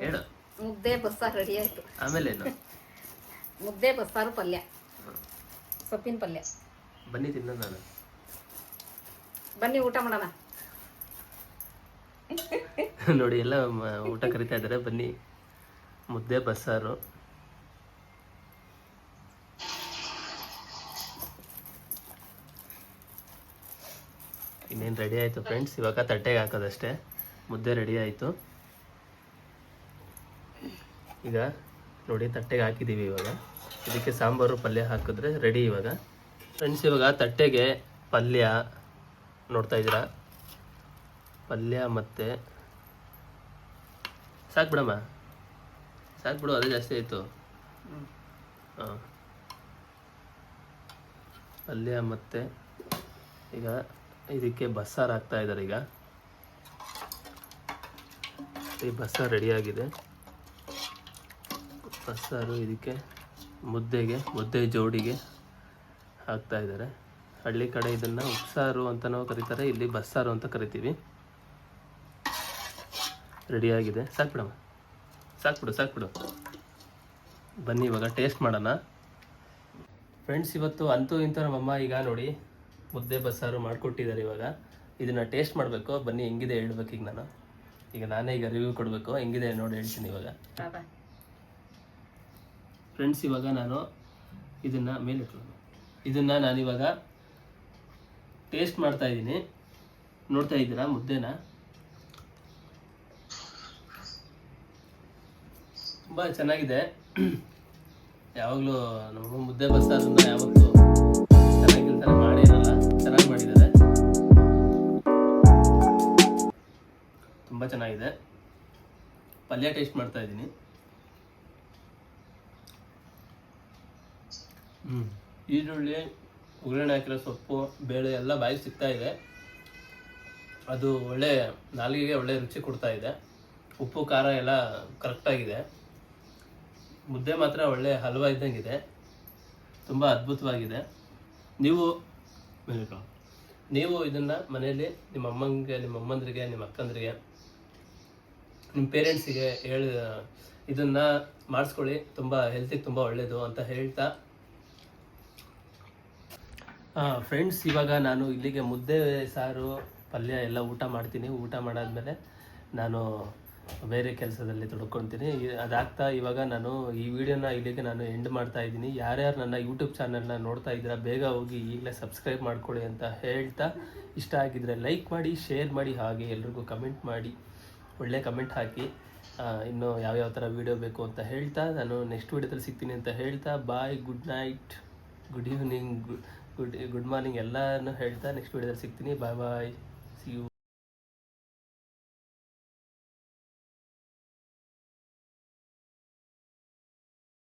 ಹೇಳು. ಮುದ್ದೆ ಬಸ್ಸಾರು ರೆಡಿ ಆಯ್ತು. ಆಮೇಲೆ ಏನು? ಮುದ್ದೆ ಬಸ್ಸಾರು ಪಲ್ಯ, ಸೊಪ್ಪಿನ ಪಲ್ಯ. ಬನ್ನಿ ತಿನ್ನೋಣ, ನಾನು ಬನ್ನಿ ಊಟ ಮಾಡೋಣ. ನೋಡಿ ಎಲ್ಲ ಊಟ ಕರಿತಾ ಇದ್ದಾರೆ, ಬನ್ನಿ. ಮುದ್ದೆ ಬಸ್ಸಾರು. ಇನ್ನೇನು ರೆಡಿ ಆಯಿತು ಫ್ರೆಂಡ್ಸ್, ಇವಾಗ ತಟ್ಟೆಗೆ ಹಾಕೋದಷ್ಟೇ. ಮುದ್ದೆ ರೆಡಿ ಆಯಿತು. ಈಗ ನೋಡಿ ತಟ್ಟೆಗೆ ಹಾಕಿದ್ದೀವಿ. ಇವಾಗ ಇದಕ್ಕೆ ಸಾಂಬಾರು ಪಲ್ಯ ಹಾಕಿದ್ರೆ ರೆಡಿ. ಇವಾಗ ಫ್ರೆಂಡ್ಸ್ ಇವಾಗ ತಟ್ಟೆಗೆ ಪಲ್ಯ ನೋಡ್ತಾ ಇದ್ದೀರಾ, ಪಲ್ಯ ಮತ್ತು ಸಾಕು ಬಿಡಮ್ಮ, ಸಾಕು ಬಿಡು, ಅದೇ ಜಾಸ್ತಿ ಆಯಿತು. ಹ್ಞೂ ಹಾಂ, ಪಲ್ಯ ಮತ್ತು ಈಗ ಇದಕ್ಕೆ ಬಸ್ಸಾರು ಹಾಕ್ತಾ ಇದ್ದಾರೆ. ಈಗ ಈ ಬಸ್ಸಾರು ರೆಡಿಯಾಗಿದೆ. ಬಸ್ಸಾರು ಇದಕ್ಕೆ ಮುದ್ದೆ ಜೋಡಿಗೆ ಹಾಕ್ತಾ ಇದ್ದಾರೆ. ಹಳ್ಳಿ ಕಡೆ ಇದನ್ನು ಉಪ್ಸಾರು ಅಂತ ನಾವು ಕರೀತಾರೆ, ಇಲ್ಲಿ ಬಸ್ಸಾರು ಅಂತ ಕರಿತೀವಿ. ರೆಡಿಯಾಗಿದೆ. ಸಾಕು ಬಿಡಮ್ಮ, ಸಾಕು ಬಿಡು. ಬನ್ನಿ ಇವಾಗ ಟೇಸ್ಟ್ ಮಾಡೋಣ. ಫ್ರೆಂಡ್ಸ್, ಇವತ್ತು ಅಂತೂ ಇಂಥ ನಮ್ಮಮ್ಮ ಈಗ ನೋಡಿ ಮುದ್ದೆ ಬಸ್ಸಾರು ಮಾಡಿಕೊಟ್ಟಿದ್ದಾರೆ. ಇವಾಗ ಇದನ್ನು ಟೇಸ್ಟ್ ಮಾಡಬೇಕು. ಬನ್ನಿ ಹೆಂಗಿದೆ ಹೇಳ್ಬೇಕು. ಈಗ ನಾನೇ ಈಗ ರಿವ್ಯೂ ಕೊಡಬೇಕು. ಹೆಂಗಿದೆ ನೋಡಿ ಹೇಳ್ತೀನಿ ಇವಾಗ. ಫ್ರೆಂಡ್ಸ್, ಇವಾಗ ನಾನು ಇದನ್ನು ನಾನಿವಾಗ ಟೇಸ್ಟ್ ಮಾಡ್ತಾ ಇದ್ದೀನಿ. ನೋಡ್ತಾ ಇದ್ದೀರಾ ಮುದ್ದೆನ? ತುಂಬ ಚೆನ್ನಾಗಿದೆ. ಯಾವಾಗಲೂ ನಮ್ಮ ಮುದ್ದೆ ಬಸ್ಸಾರನ್ನ ಯಾವತ್ತೂ ಚೆನ್ನಾಗಿರ್ತಾರೆ ಮಾಡಿರಲ್ಲ, ಚೆನ್ನಾಗಿ ಮಾಡಿದ್ದಾರೆ. ತುಂಬ ಚೆನ್ನಾಗಿದೆ. ಪಲ್ಯ ಟೇಸ್ಟ್ ಮಾಡ್ತಾ ಇದ್ದೀನಿ. ಈರುಳ್ಳಿ, ಒಗ್ಗರಣೆ ಹಾಕಿರೋ ಸೊಪ್ಪು, ಬೇಳೆ ಎಲ್ಲ ಬಾಯಿಗೆ ಸಿಗ್ತಾ ಇದೆ. ಅದು ಒಳ್ಳೆ ನಾಲಿಗೆಗೆ ಒಳ್ಳೆ ರುಚಿ ಕೊಡ್ತಾ ಇದೆ. ಉಪ್ಪು ಖಾರ ಎಲ್ಲ ಕರೆಕ್ಟಾಗಿದೆ. ಮುದ್ದೆ ಮಾತ್ರ ಒಳ್ಳೆ ಹಲ್ವಾ ಇದ್ದಂಗಿದೆ. ತುಂಬ ಅದ್ಭುತವಾಗಿದೆ. ನೀವು ಇದನ್ನು ಮನೆಯಲ್ಲಿ ನಿಮ್ಮ ಅಮ್ಮಂಗೆ, ನಿಮ್ಮ ಅಮ್ಮಂದ್ರಿಗೆ, ನಿಮ್ಮ ಅಕ್ಕಂದ್ರಿಗೆ, ನಿಮ್ಮ ಪೇರೆಂಟ್ಸಿಗೆ ಇದನ್ನು ಮಾಡಿಸ್ಕೊಳ್ಳಿ. ತುಂಬ ಹೆಲ್ತಿಗೆ ತುಂಬ ಒಳ್ಳೆಯದು ಅಂತ ಹೇಳ್ತಾ, ಫ್ರೆಂಡ್ಸ್, ಇವಾಗ ನಾನು ಇಲ್ಲಿಗೆ ಮುದ್ದೆ ಸಾರು ಪಲ್ಯ ಎಲ್ಲ ಊಟ ಮಾಡ್ತೀನಿ. ಊಟ ಮಾಡಾದ್ಮೇಲೆ ನಾನು ಬೇರೆ ಕೆಲಸದಲ್ಲಿ ತೊಡ್ಕೊತೀನಿ. ಅದಾಗ್ತಾ ಇವಾಗ ನಾನು ಈ ವಿಡಿಯೋನ ಇಲ್ಲಿಗೆ ನಾನು ಎಂಡ್ ಮಾಡ್ತಾ ಇದ್ದೀನಿ. ಯಾರ್ಯಾರು ನನ್ನ ಯೂಟ್ಯೂಬ್ ಚಾನಲ್ನ ನೋಡ್ತಾ ಇದ್ದೀರಾ, ಬೇಗ ಹೋಗಿ ಈಗಲೇ ಸಬ್ಸ್ಕ್ರೈಬ್ ಮಾಡ್ಕೊಳ್ಳಿ ಅಂತ ಹೇಳ್ತಾ, ಇಷ್ಟ ಆಗಿದ್ರೆ ಲೈಕ್ ಮಾಡಿ, ಶೇರ್ ಮಾಡಿ, ಹಾಗೆ ಎಲ್ರಿಗೂ ಕಮೆಂಟ್ ಮಾಡಿ, ಒಳ್ಳೆ ಕಮೆಂಟ್ ಹಾಕಿ. ಇನ್ನು ಯಾವ್ಯಾವ ಥರ ವೀಡಿಯೋ ಬೇಕು ಅಂತ ಹೇಳ್ತಾ, ನಾನು ನೆಕ್ಸ್ಟ್ ವೀಡಿಯೋದಲ್ಲಿ ಸಿಗ್ತೀನಿ ಅಂತ ಹೇಳ್ತಾ, bye, good night, good evening, good morning ಎಲ್ಲನೂ ಹೇಳ್ತಾ ನೆಕ್ಸ್ಟ್ ವೀಡಿಯೋದಲ್ಲಿ ಸಿಗ್ತೀನಿ. Bye, see you.